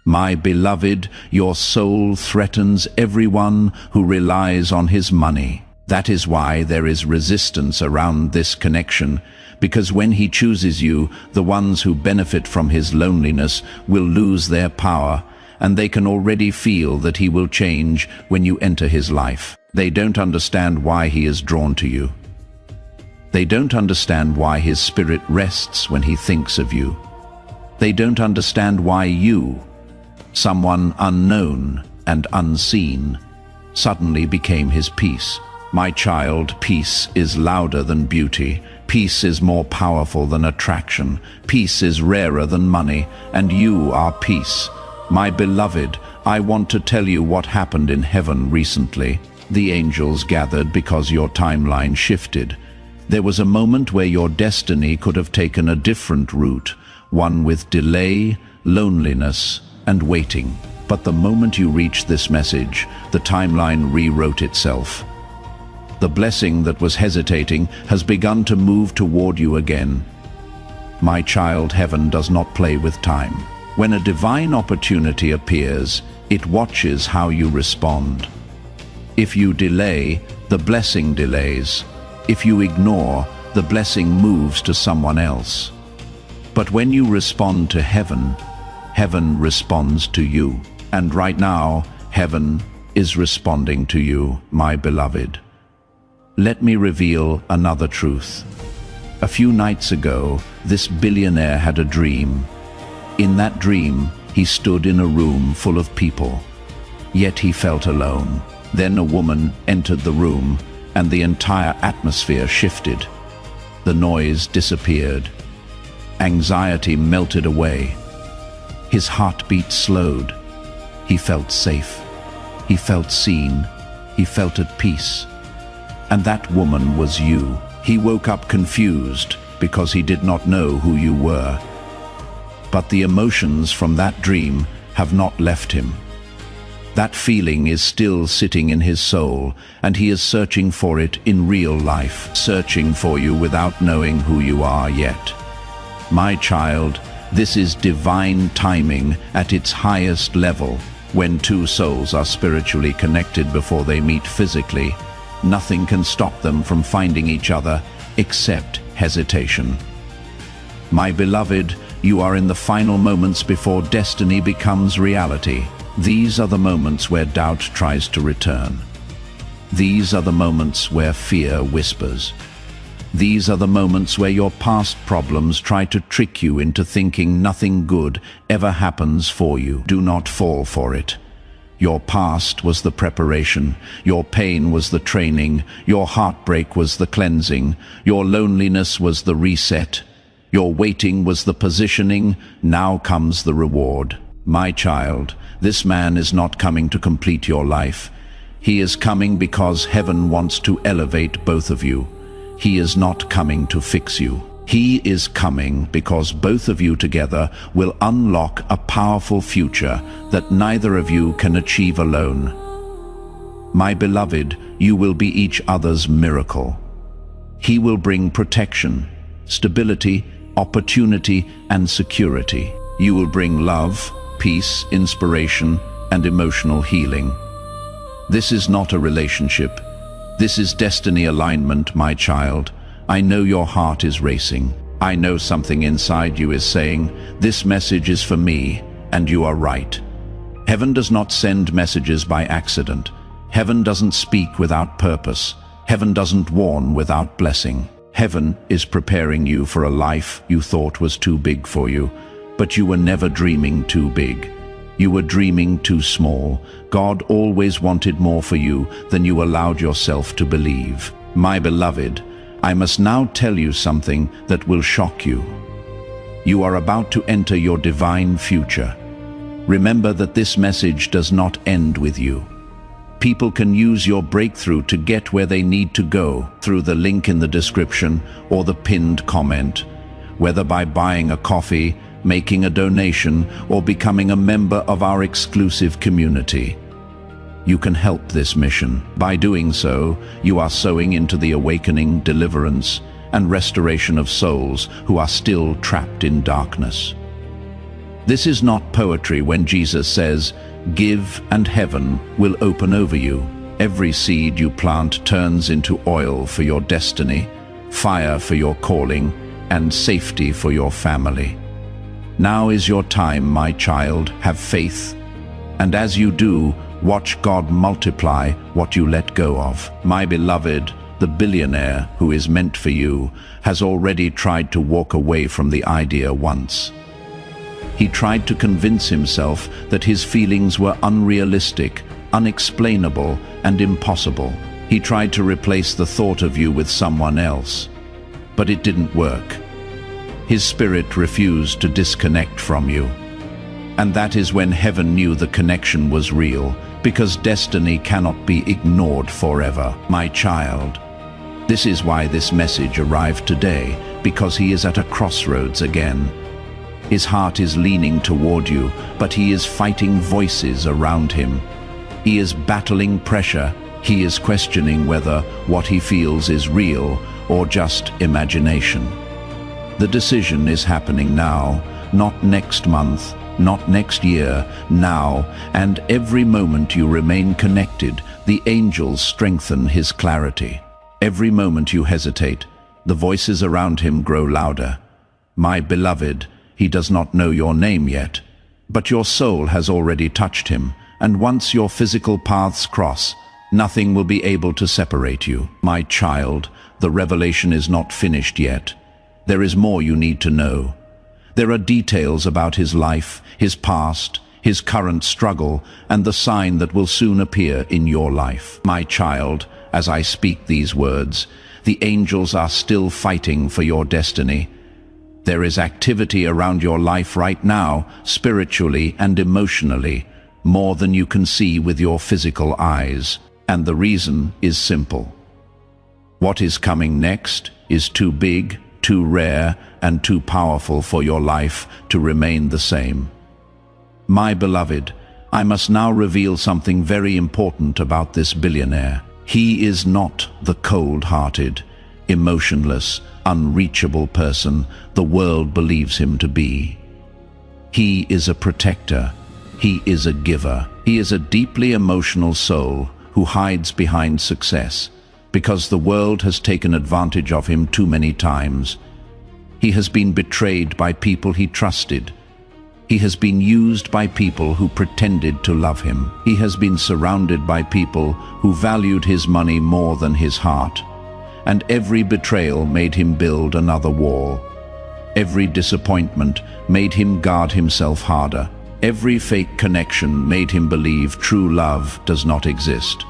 My beloved, your soul threatens everyone who relies on his money. That is why there is resistance around this connection, because when he chooses you, the ones who benefit from his loneliness will lose their power, and they can already feel that he will change when you enter his life. They don't understand why he is drawn to you. They don't understand why his spirit rests when he thinks of you. They don't understand why you, someone unknown and unseen, suddenly became his peace. My child, peace is louder than beauty. Peace is more powerful than attraction. Peace is rarer than money, and you are peace. My beloved, I want to tell you what happened in heaven recently. The angels gathered because your timeline shifted. There was a moment where your destiny could have taken a different route, one with delay, loneliness, and waiting. But the moment you reached this message, the timeline rewrote itself. The blessing that was hesitating has begun to move toward you again. My child, heaven does not play with time. When a divine opportunity appears, it watches how you respond. If you delay, the blessing delays. If you ignore, the blessing moves to someone else. But when you respond to heaven, heaven responds to you. And right now, heaven is responding to you, my beloved. Let me reveal another truth. A few nights ago, this billionaire had a dream. In that dream, he stood in a room full of people, yet he felt alone. Then a woman entered the room, and the entire atmosphere shifted. The noise disappeared. Anxiety melted away. His heartbeat slowed. He felt safe. He felt seen. He felt at peace. And that woman was you. He woke up confused because he did not know who you were. But the emotions from that dream have not left him. That feeling is still sitting in his soul, and he is searching for it in real life, searching for you without knowing who you are yet. My child, this is divine timing at its highest level. When two souls are spiritually connected before they meet physically, nothing can stop them from finding each other except hesitation. My beloved, you are in the final moments before destiny becomes reality. These are the moments where doubt tries to return. These are the moments where fear whispers. These are the moments where your past problems try to trick you into thinking nothing good ever happens for you. Do not fall for it. Your past was the preparation, your pain was the training, your heartbreak was the cleansing, your loneliness was the reset, your waiting was the positioning. Now comes the reward. My child, this man is not coming to complete your life. He is coming because heaven wants to elevate both of you. He is not coming to fix you. He is coming because both of you together will unlock a powerful future that neither of you can achieve alone. My beloved, you will be each other's miracle. He will bring protection, stability, opportunity, and security. You will bring love, peace, inspiration, and emotional healing. This is not a relationship. This is destiny alignment, my child. I know your heart is racing. I know something inside you is saying, this message is for me, and you are right. Heaven does not send messages by accident. Heaven doesn't speak without purpose. Heaven doesn't warn without blessing. Heaven is preparing you for a life you thought was too big for you, but you were never dreaming too big. You were dreaming too small. God always wanted more for you than you allowed yourself to believe. My beloved, I must now tell you something that will shock you. You are about to enter your divine future. Remember that this message does not end with you. People can use your breakthrough to get where they need to go through the link in the description or the pinned comment, whether by buying a coffee, making a donation, or becoming a member of our exclusive community. You can help this mission. By doing so, you are sowing into the awakening, deliverance, and restoration of souls who are still trapped in darkness. This is not poetry when Jesus says, "Give and heaven will open over you." Every seed you plant turns into oil for your destiny, fire for your calling, and safety for your family. Now is your time, my child. Have faith, and as you do, watch God multiply what you let go of. My beloved, the billionaire who is meant for you has already tried to walk away from the idea once. He tried to convince himself that his feelings were unrealistic, unexplainable, and impossible. He tried to replace the thought of you with someone else, but it didn't work. His spirit refused to disconnect from you. And that is when heaven knew the connection was real, because destiny cannot be ignored forever. My child, this is why this message arrived today, because he is at a crossroads again. His heart is leaning toward you, but he is fighting voices around him. He is battling pressure. He is questioning whether what he feels is real or just imagination. The decision is happening now, not next month, not next year, now, and every moment you remain connected, the angels strengthen his clarity. Every moment you hesitate, the voices around him grow louder. My beloved, he does not know your name yet, but your soul has already touched him, and once your physical paths cross, nothing will be able to separate you. My child, the revelation is not finished yet. There is more you need to know. There are details about his life, his past, his current struggle, and the sign that will soon appear in your life. My child, as I speak these words, the angels are still fighting for your destiny. There is activity around your life right now, spiritually and emotionally, more than you can see with your physical eyes. And the reason is simple. What is coming next is too big, too rare, and too powerful for your life to remain the same. My beloved, I must now reveal something very important about this billionaire. He is not the cold-hearted, emotionless, unreachable person the world believes him to be. He is a protector. He is a giver. He is a deeply emotional soul who hides behind success, because the world has taken advantage of him too many times. He has been betrayed by people he trusted. He has been used by people who pretended to love him. He has been surrounded by people who valued his money more than his heart. And every betrayal made him build another wall. Every disappointment made him guard himself harder. Every fake connection made him believe true love does not exist.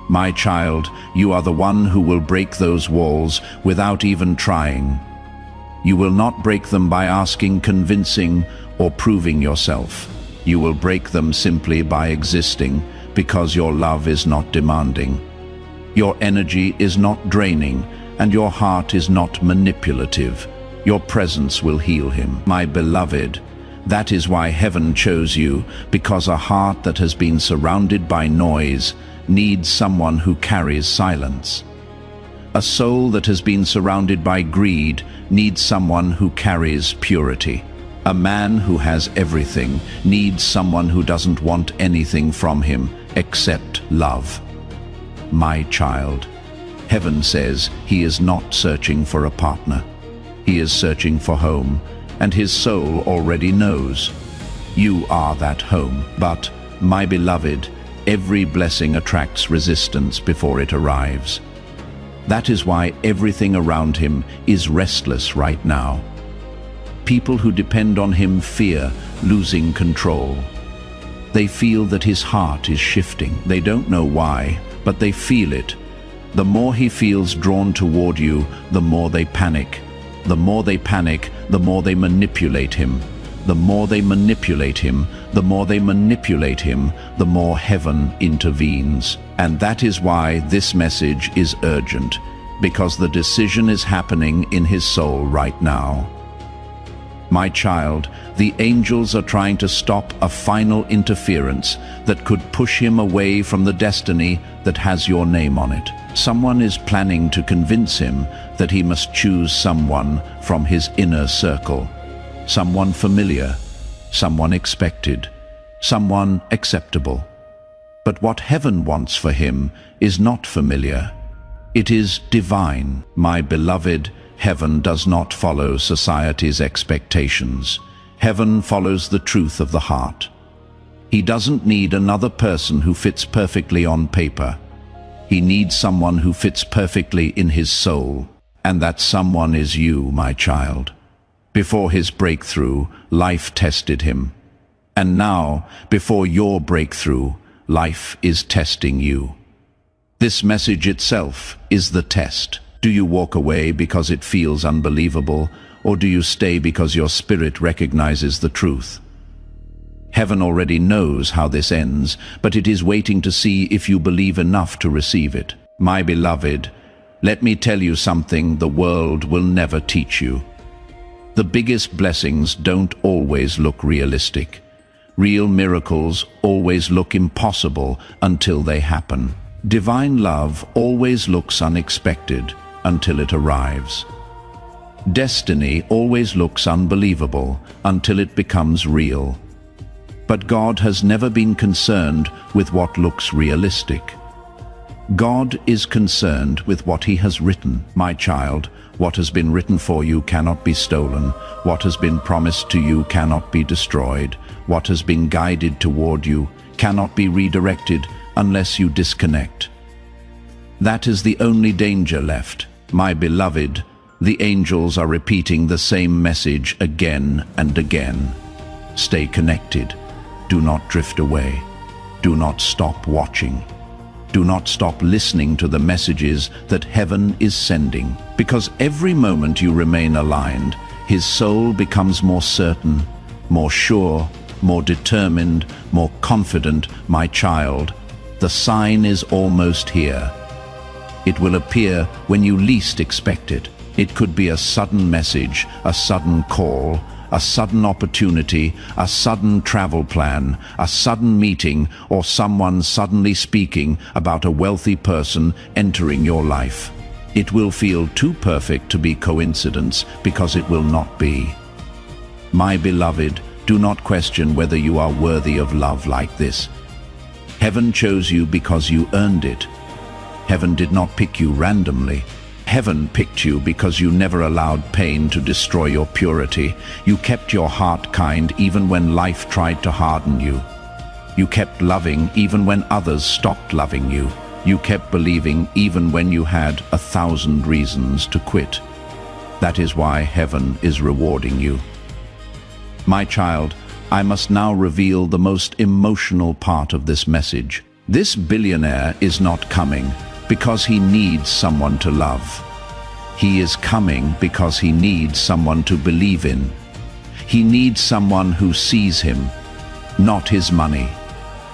My child, you are the one who will break those walls without even trying. You will not break them by asking, convincing, or proving yourself. You will break them simply by existing, because your love is not demanding. Your energy is not draining, and your heart is not manipulative. Your presence will heal him. My beloved, that is why heaven chose you, because a heart that has been surrounded by noise needs someone who carries silence. A soul that has been surrounded by greed needs someone who carries purity. A man who has everything needs someone who doesn't want anything from him except love. My child, heaven says he is not searching for a partner. He is searching for home, and his soul already knows. You are that home, but, my beloved, every blessing attracts resistance before it arrives. That is why everything around him is restless right now. People who depend on him fear losing control. They feel that his heart is shifting. They don't know why, but they feel it. The more he feels drawn toward you, the more they panic. The more they panic, the more they manipulate him. The more they manipulate him, the more they manipulate him, the more heaven intervenes. And that is why this message is urgent, because the decision is happening in his soul right now. My child, the angels are trying to stop a final interference that could push him away from the destiny that has your name on it. Someone is planning to convince him that he must choose someone from his inner circle. Someone familiar, someone expected, someone acceptable. But what heaven wants for him is not familiar. It is divine. My beloved, heaven does not follow society's expectations. Heaven follows the truth of the heart. He doesn't need another person who fits perfectly on paper. He needs someone who fits perfectly in his soul. And that someone is you, my child. Before his breakthrough, life tested him. And now, before your breakthrough, life is testing you. This message itself is the test. Do you walk away because it feels unbelievable, or do you stay because your spirit recognizes the truth? Heaven already knows how this ends, but it is waiting to see if you believe enough to receive it. My beloved, let me tell you something the world will never teach you. The biggest blessings don't always look realistic. Real miracles always look impossible until they happen. Divine love always looks unexpected until it arrives. Destiny always looks unbelievable until it becomes real. But God has never been concerned with what looks realistic. God is concerned with what he has written. My child, what has been written for you cannot be stolen. What has been promised to you cannot be destroyed. What has been guided toward you cannot be redirected unless you disconnect. That is the only danger left. My beloved, the angels are repeating the same message again and again. Stay connected. Do not drift away. Do not stop watching. Do not stop listening to the messages that heaven is sending. Because every moment you remain aligned, his soul becomes more certain, more sure, more determined, more confident. My child, the sign is almost here. It will appear when you least expect it. It could be a sudden message, a sudden call, a sudden opportunity, a sudden travel plan, a sudden meeting, or someone suddenly speaking about a wealthy person entering your life. It will feel too perfect to be coincidence because it will not be. My beloved, do not question whether you are worthy of love like this. Heaven chose you because you earned it. Heaven did not pick you randomly. Heaven picked you because you never allowed pain to destroy your purity. You kept your heart kind even when life tried to harden you. You kept loving even when others stopped loving you. You kept believing even when you had 1,000 reasons to quit. That is why heaven is rewarding you. My child, I must now reveal the most emotional part of this message. This billionaire is not coming because he needs someone to love. He is coming because he needs someone to believe in. He needs someone who sees him, not his money.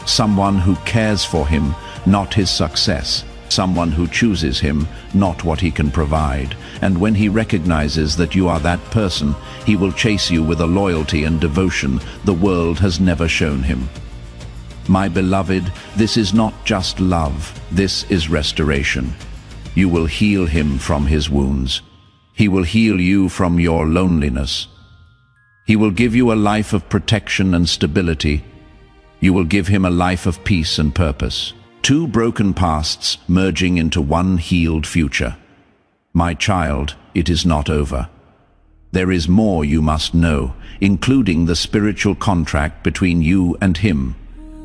Someone who cares for him, not his success. Someone who chooses him, not what he can provide. And when he recognizes that you are that person, he will chase you with a loyalty and devotion the world has never shown him. My beloved, this is not just love, this is restoration. You will heal him from his wounds. He will heal you from your loneliness. He will give you a life of protection and stability. You will give him a life of peace and purpose. Two broken pasts merging into one healed future. My child, it is not over. There is more you must know, including the spiritual contract between you and him,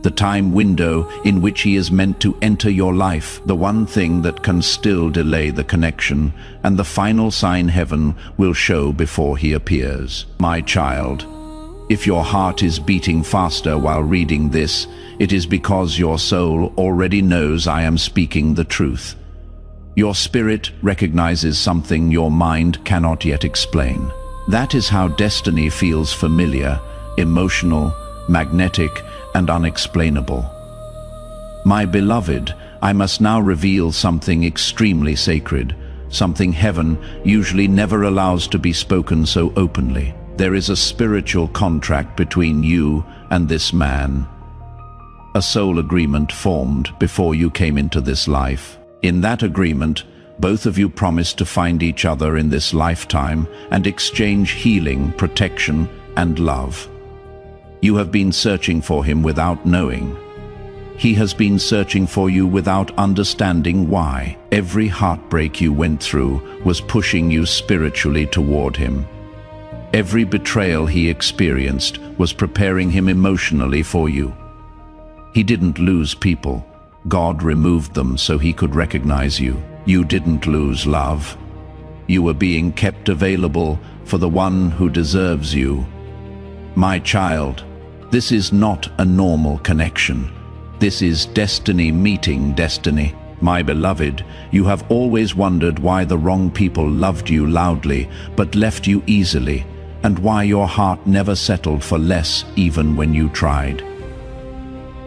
the time window in which he is meant to enter your life, the one thing that can still delay the connection, and the final sign heaven will show before he appears. My child, if your heart is beating faster while reading this, it is because your soul already knows I am speaking the truth. Your spirit recognizes something your mind cannot yet explain. That is how destiny feels familiar, emotional, magnetic, and unexplainable. My beloved, I must now reveal something extremely sacred, something heaven usually never allows to be spoken so openly. There is a spiritual contract between you and this man. A soul agreement formed before you came into this life. In that agreement, both of you promised to find each other in this lifetime and exchange healing, protection, and love. You have been searching for him without knowing. He has been searching for you without understanding why. Every heartbreak you went through was pushing you spiritually toward him. Every betrayal he experienced was preparing him emotionally for you. He didn't lose people. God removed them so he could recognize you. You didn't lose love. You were being kept available for the one who deserves you. My child, this is not a normal connection. This is destiny meeting destiny. My beloved, you have always wondered why the wrong people loved you loudly but left you easily, and why your heart never settled for less even when you tried.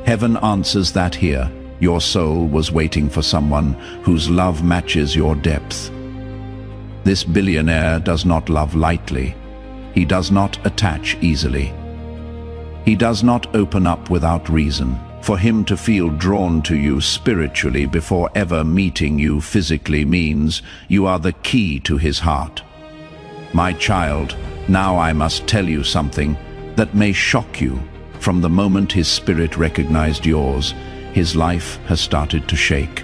Heaven answers that here. Your soul was waiting for someone whose love matches your depth. This billionaire does not love lightly. He does not attach easily. He does not open up without reason. For him to feel drawn to you spiritually before ever meeting you physically means you are the key to his heart. My child, now I must tell you something that may shock you. From the moment his spirit recognized yours, his life has started to shake.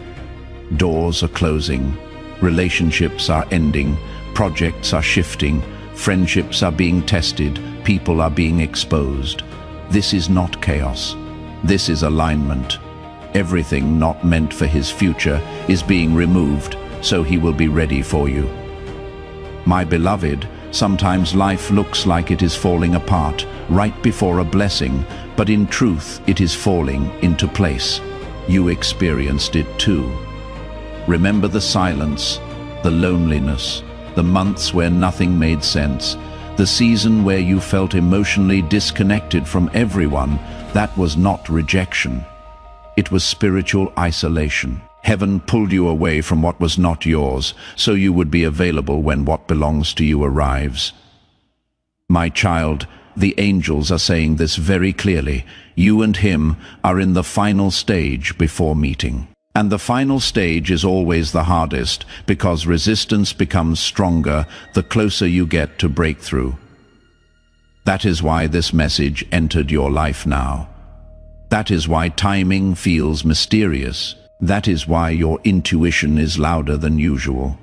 Doors are closing, relationships are ending, projects are shifting, friendships are being tested, people are being exposed. This is not chaos. This is alignment. Everything not meant for his future is being removed, so he will be ready for you. My beloved, sometimes life looks like it is falling apart right before a blessing, but in truth it is falling into place. You experienced it too. Remember the silence, the loneliness, the months where nothing made sense, the season where you felt emotionally disconnected from everyone. That was not rejection. It was spiritual isolation. Heaven pulled you away from what was not yours, so you would be available when what belongs to you arrives. My child, the angels are saying this very clearly. You and him are in the final stage before meeting. And the final stage is always the hardest, because resistance becomes stronger the closer you get to breakthrough. That is why this message entered your life now. That is why timing feels mysterious. That is why your intuition is louder than usual.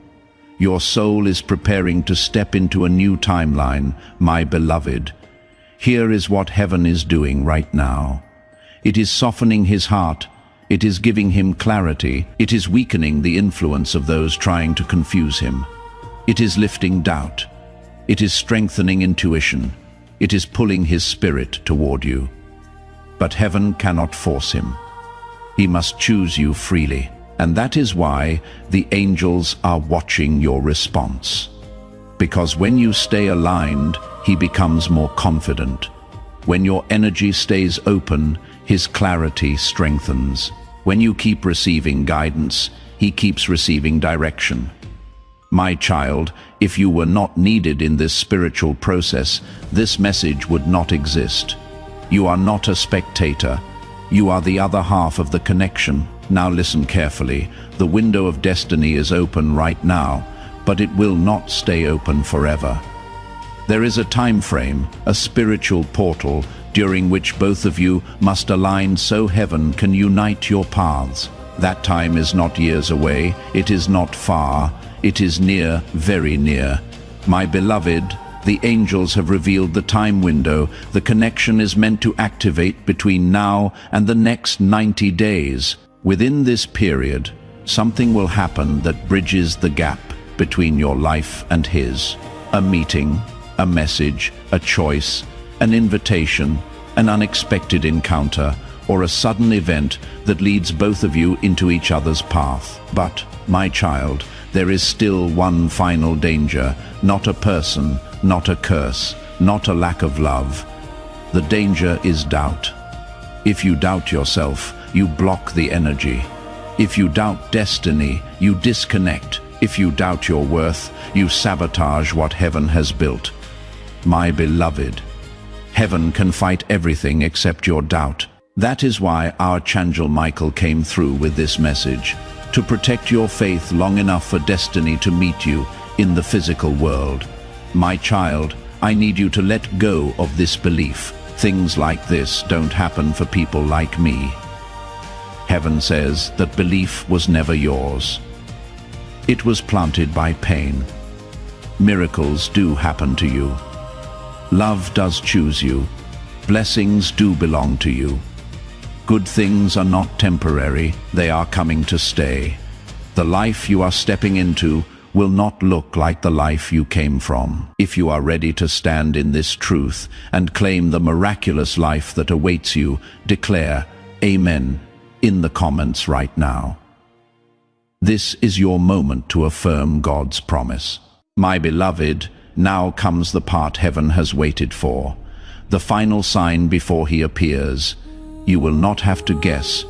Your soul is preparing to step into a new timeline, my beloved. Here is what heaven is doing right now. It is softening his heart. It is giving him clarity. It is weakening the influence of those trying to confuse him. It is lifting doubt. It is strengthening intuition. It is pulling his spirit toward you. But heaven cannot force him. He must choose you freely. And that is why the angels are watching your response. Because when you stay aligned, he becomes more confident. When your energy stays open, his clarity strengthens. When you keep receiving guidance, he keeps receiving direction. My child, if you were not needed in this spiritual process, this message would not exist. You are not a spectator. You are the other half of the connection. Now listen carefully. The window of destiny is open right now, but it will not stay open forever. There is a time frame, a spiritual portal, during which both of you must align so heaven can unite your paths. That time is not years away, it is not far, it is near, very near. My beloved, the angels have revealed the time window. The connection is meant to activate between now and the next 90 days. Within this period, something will happen that bridges the gap between your life and his. A meeting, a message, a choice, an invitation, an unexpected encounter, or a sudden event that leads both of you into each other's path. But, my child, there is still one final danger, not a person, not a curse, not a lack of love. The danger is doubt. If you doubt yourself, you block the energy. If you doubt destiny, you disconnect. If you doubt your worth, you sabotage what heaven has built. My beloved, heaven can fight everything except your doubt. That is why Archangel Michael came through with this message, to protect your faith long enough for destiny to meet you in the physical world. My child, I need you to let go of this belief. Things like this don't happen for people like me. Heaven says that belief was never yours. It was planted by pain. Miracles do happen to you. Love does choose you. Blessings do belong to you. Good things are not temporary, they are coming to stay. The life you are stepping into will not look like the life you came from. If you are ready to stand in this truth and claim the miraculous life that awaits you, declare Amen in the comments right now. This is your moment to affirm God's promise. My beloved, now comes the part heaven has waited for, the final sign before he appears. You will not have to guess.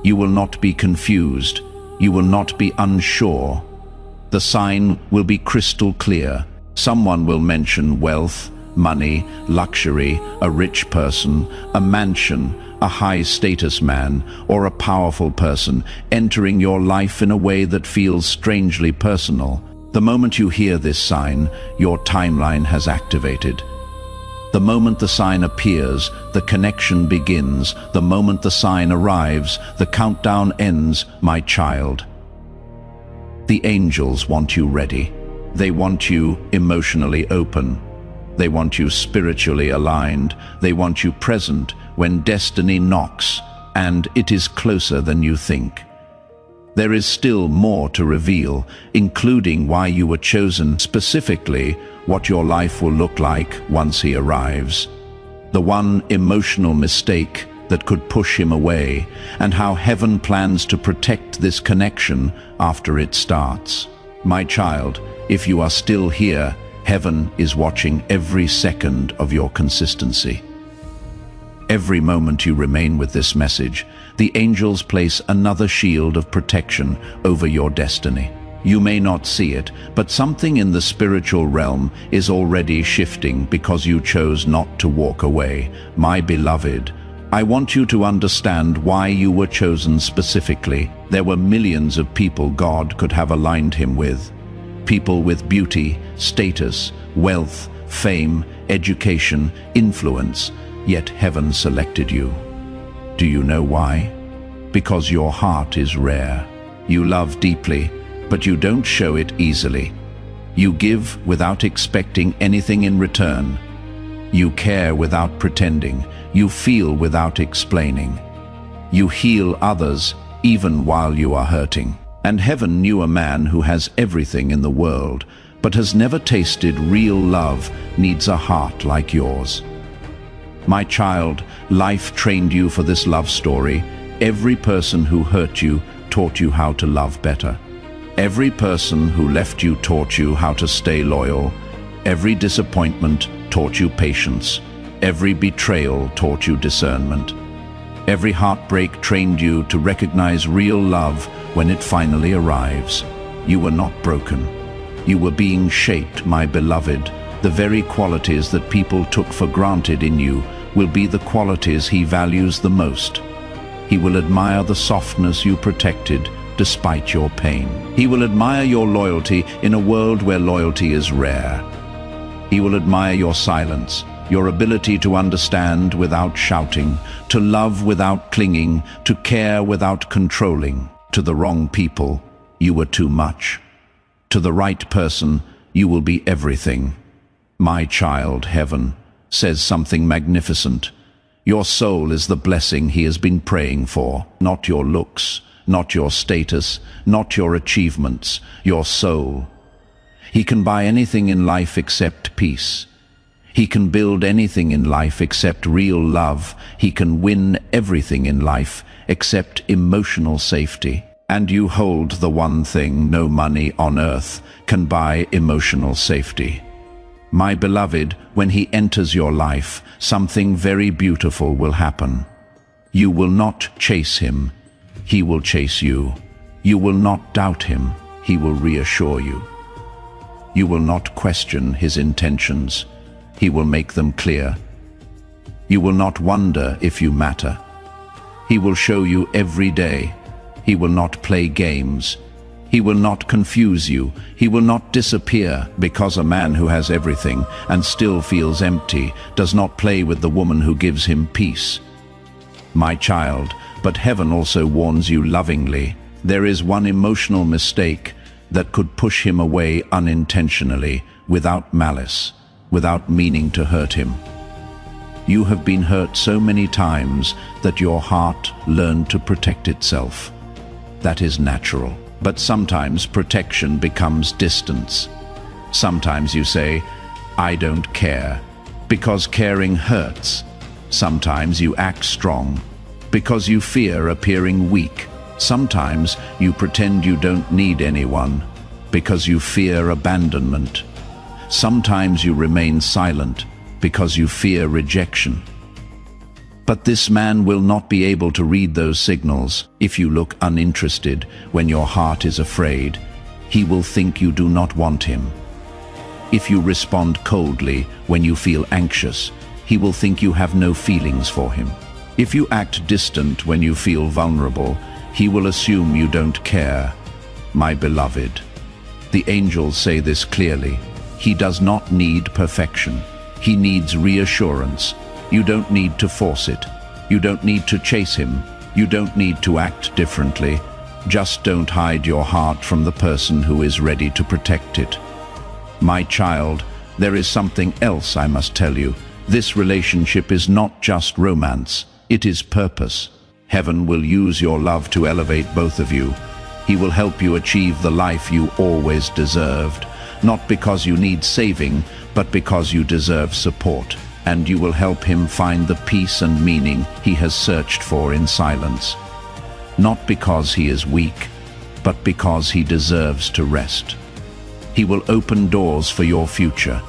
You will not be confused. You will not be unsure. The sign will be crystal clear. Someone will mention wealth, money, luxury, a rich person, a mansion, a high-status man, or a powerful person entering your life in a way that feels strangely personal. The moment you hear this sign, your timeline has activated. The moment the sign appears, the connection begins. The moment the sign arrives, the countdown ends, my child. The angels want you ready. They want you emotionally open. They want you spiritually aligned. They want you present when destiny knocks, and it is closer than you think. There is still more to reveal, including why you were chosen, specifically what your life will look like once he arrives. The one emotional mistake that could push him away, and how heaven plans to protect this connection after it starts. My child, if you are still here, heaven is watching every second of your consistency. Every moment you remain with this message, the angels place another shield of protection over your destiny. You may not see it, but something in the spiritual realm is already shifting because you chose not to walk away. My beloved, I want you to understand why you were chosen specifically. There were millions of people God could have aligned him with. People with beauty, status, wealth, fame, education, influence. Yet heaven selected you. Do you know why? Because your heart is rare. You love deeply, but you don't show it easily. You give without expecting anything in return. You care without pretending. You feel without explaining. You heal others even while you are hurting. And heaven knew a man who has everything in the world, but has never tasted real love, needs a heart like yours. My child, life trained you for this love story. Every person who hurt you taught you how to love better. Every person who left you taught you how to stay loyal. Every disappointment taught you patience. Every betrayal taught you discernment. Every heartbreak trained you to recognize real love when it finally arrives. You were not broken. You were being shaped, my beloved. The very qualities that people took for granted in you will be the qualities he values the most. He will admire the softness you protected despite your pain. He will admire your loyalty in a world where loyalty is rare. He will admire your silence, your ability to understand without shouting, to love without clinging, to care without controlling. To the wrong people, you were too much. To the right person, you will be everything. My child, heaven, says something magnificent. Your soul is the blessing he has been praying for, not your looks, not your status, not your achievements, your soul. He can buy anything in life except peace. He can build anything in life except real love. He can win everything in life except emotional safety. And you hold the one thing no money on earth can buy: emotional safety. My beloved, when he enters your life, something very beautiful will happen. You will not chase him, he will chase you. You will not doubt him, he will reassure you. You will not question his intentions, he will make them clear. You will not wonder if you matter. He will show you every day. He will not play games. He will not confuse you. He will not disappear, because a man who has everything and still feels empty does not play with the woman who gives him peace. My child, but heaven also warns you lovingly. There is one emotional mistake that could push him away unintentionally, without malice, without meaning to hurt him. You have been hurt so many times that your heart learned to protect itself. That is natural. But sometimes protection becomes distance. Sometimes you say, I don't care, because caring hurts. Sometimes you act strong, because you fear appearing weak. Sometimes you pretend you don't need anyone, because you fear abandonment. Sometimes you remain silent, because you fear rejection. But this man will not be able to read those signals. If you look uninterested when your heart is afraid, he will think you do not want him. If you respond coldly when you feel anxious, he will think you have no feelings for him. If you act distant when you feel vulnerable, he will assume you don't care. My beloved, the angels say this clearly. He does not need perfection. He needs reassurance. You don't need to force it. You don't need to chase him. You don't need to act differently. Just don't hide your heart from the person who is ready to protect it. My child, there is something else I must tell you. This relationship is not just romance. It is purpose. Heaven will use your love to elevate both of you. He will help you achieve the life you always deserved, not because you need saving, but because you deserve support. And you will help him find the peace and meaning he has searched for in silence. Not because he is weak, but because he deserves to rest. He will open doors for your future.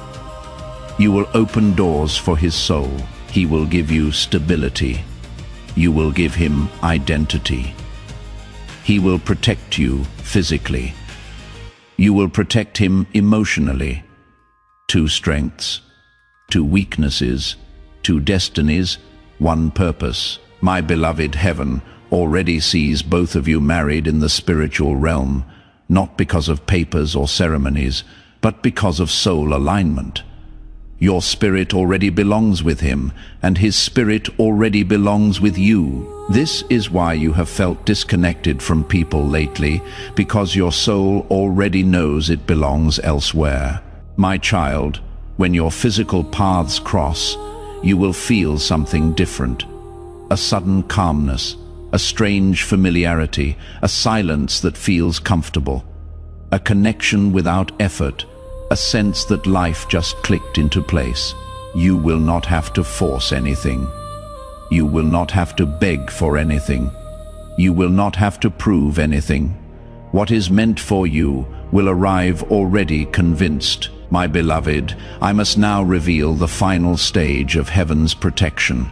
You will open doors for his soul. He will give you stability. You will give him identity. He will protect you physically. You will protect him emotionally. Two strengths, two weaknesses, two destinies, one purpose. My beloved, heaven already sees both of you married in the spiritual realm, not because of papers or ceremonies, but because of soul alignment. Your spirit already belongs with him, and his spirit already belongs with you. This is why you have felt disconnected from people lately, because your soul already knows it belongs elsewhere. My child, when your physical paths cross, you will feel something different. A sudden calmness, a strange familiarity, a silence that feels comfortable, a connection without effort, a sense that life just clicked into place. You will not have to force anything. You will not have to beg for anything. You will not have to prove anything. What is meant for you will arrive already convinced. My beloved, I must now reveal the final stage of heaven's protection.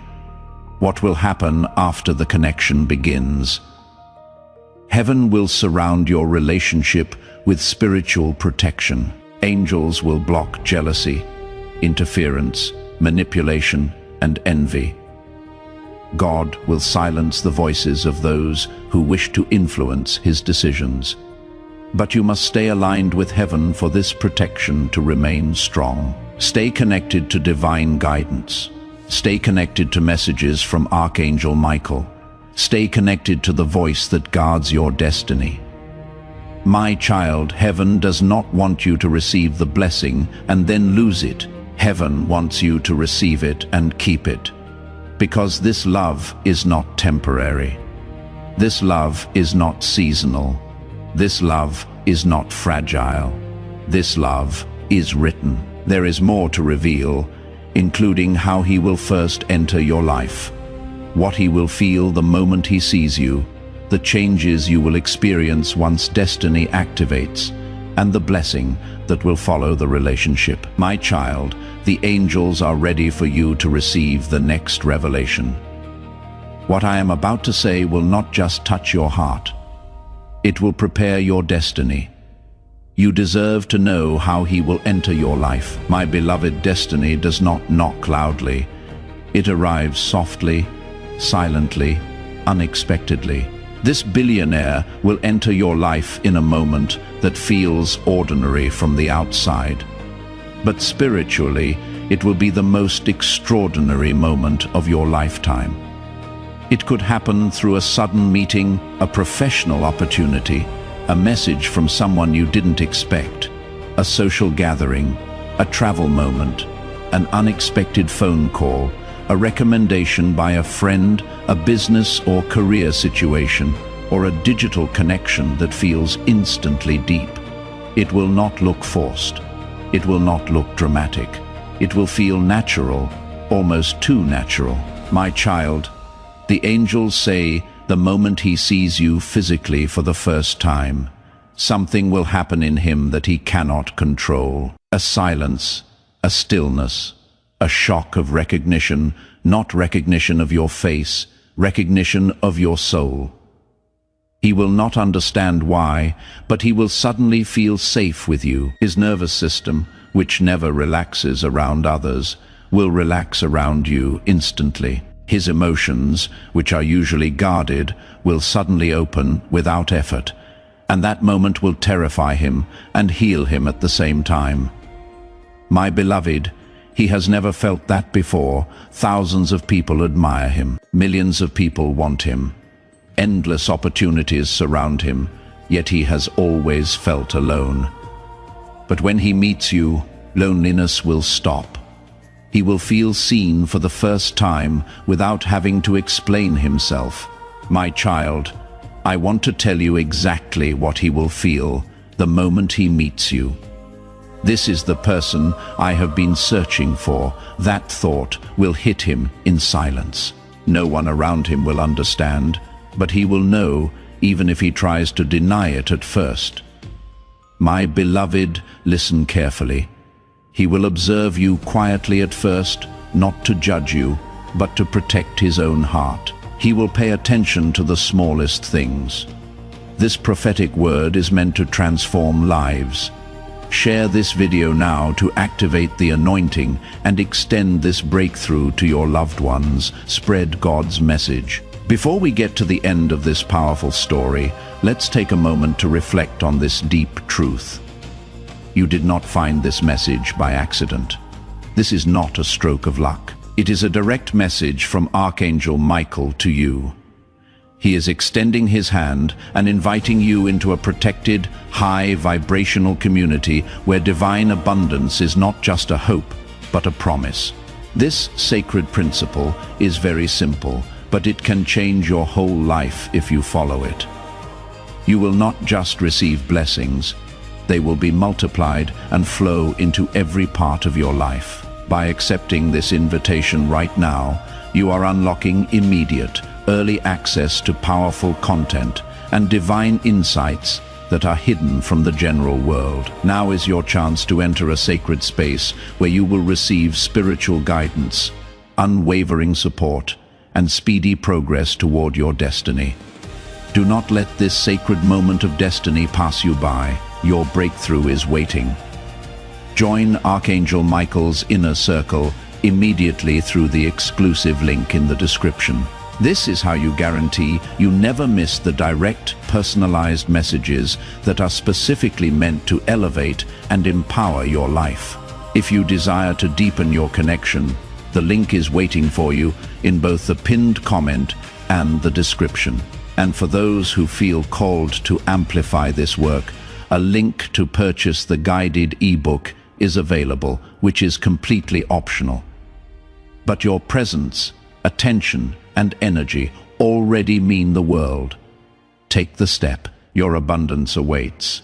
What will happen after the connection begins? Heaven will surround your relationship with spiritual protection. Angels will block jealousy, interference, manipulation, and envy. God will silence the voices of those who wish to influence his decisions. But you must stay aligned with heaven for this protection to remain strong. Stay connected to divine guidance. Stay connected to messages from Archangel Michael. Stay connected to the voice that guards your destiny. My child, heaven does not want you to receive the blessing and then lose it. Heaven wants you to receive it and keep it. Because this love is not temporary. This love is not seasonal. This love is not fragile. This love is written. There is more to reveal, including how he will first enter your life, what he will feel the moment he sees you, the changes you will experience once destiny activates, and the blessing that will follow the relationship. My child, the angels are ready for you to receive the next revelation. What I am about to say will not just touch your heart. It will prepare your destiny. You deserve to know how he will enter your life. My beloved, destiny does not knock loudly. It arrives softly, silently, unexpectedly. This billionaire will enter your life in a moment that feels ordinary from the outside. But spiritually, it will be the most extraordinary moment of your lifetime. It could happen through a sudden meeting, a professional opportunity, a message from someone you didn't expect, a social gathering, a travel moment, an unexpected phone call, a recommendation by a friend, a business or career situation, or a digital connection that feels instantly deep. It will not look forced. It will not look dramatic. It will feel natural, almost too natural. My child, the angels say the moment he sees you physically for the first time, something will happen in him that he cannot control. A silence, a stillness, a shock of recognition, not recognition of your face, recognition of your soul. He will not understand why, but he will suddenly feel safe with you. His nervous system, which never relaxes around others, will relax around you instantly. His emotions, which are usually guarded, will suddenly open without effort, and that moment will terrify him and heal him at the same time. My beloved, he has never felt that before. Thousands of people admire him. Millions of people want him. Endless opportunities surround him, yet he has always felt alone. But when he meets you, loneliness will stop. He will feel seen for the first time without having to explain himself. My child, I want to tell you exactly what he will feel the moment he meets you. This is the person I have been searching for. That thought will hit him in silence. No one around him will understand, but he will know even if he tries to deny it at first. My beloved, listen carefully. He will observe you quietly at first, not to judge you, but to protect his own heart. He will pay attention to the smallest things. This prophetic word is meant to transform lives. Share this video now to activate the anointing and extend this breakthrough to your loved ones. Spread God's message. Before we get to the end of this powerful story, let's take a moment to reflect on this deep truth. You did not find this message by accident. This is not a stroke of luck. It is a direct message from Archangel Michael to you. He is extending his hand and inviting you into a protected, high vibrational community where divine abundance is not just a hope, but a promise. This sacred principle is very simple, but it can change your whole life if you follow it. You will not just receive blessings, they will be multiplied and flow into every part of your life. By accepting this invitation right now, you are unlocking immediate, early access to powerful content and divine insights that are hidden from the general world. Now is your chance to enter a sacred space where you will receive spiritual guidance, unwavering support, and speedy progress toward your destiny. Do not let this sacred moment of destiny pass you by. Your breakthrough is waiting. Join Archangel Michael's inner circle immediately through the exclusive link in the description. This is how you guarantee you never miss the direct, personalized messages that are specifically meant to elevate and empower your life. If you desire to deepen your connection, the link is waiting for you in both the pinned comment and the description. And for those who feel called to amplify this work, a link to purchase the guided ebook is available, which is completely optional. But your presence, attention, and energy already mean the world. Take the step. Your abundance awaits.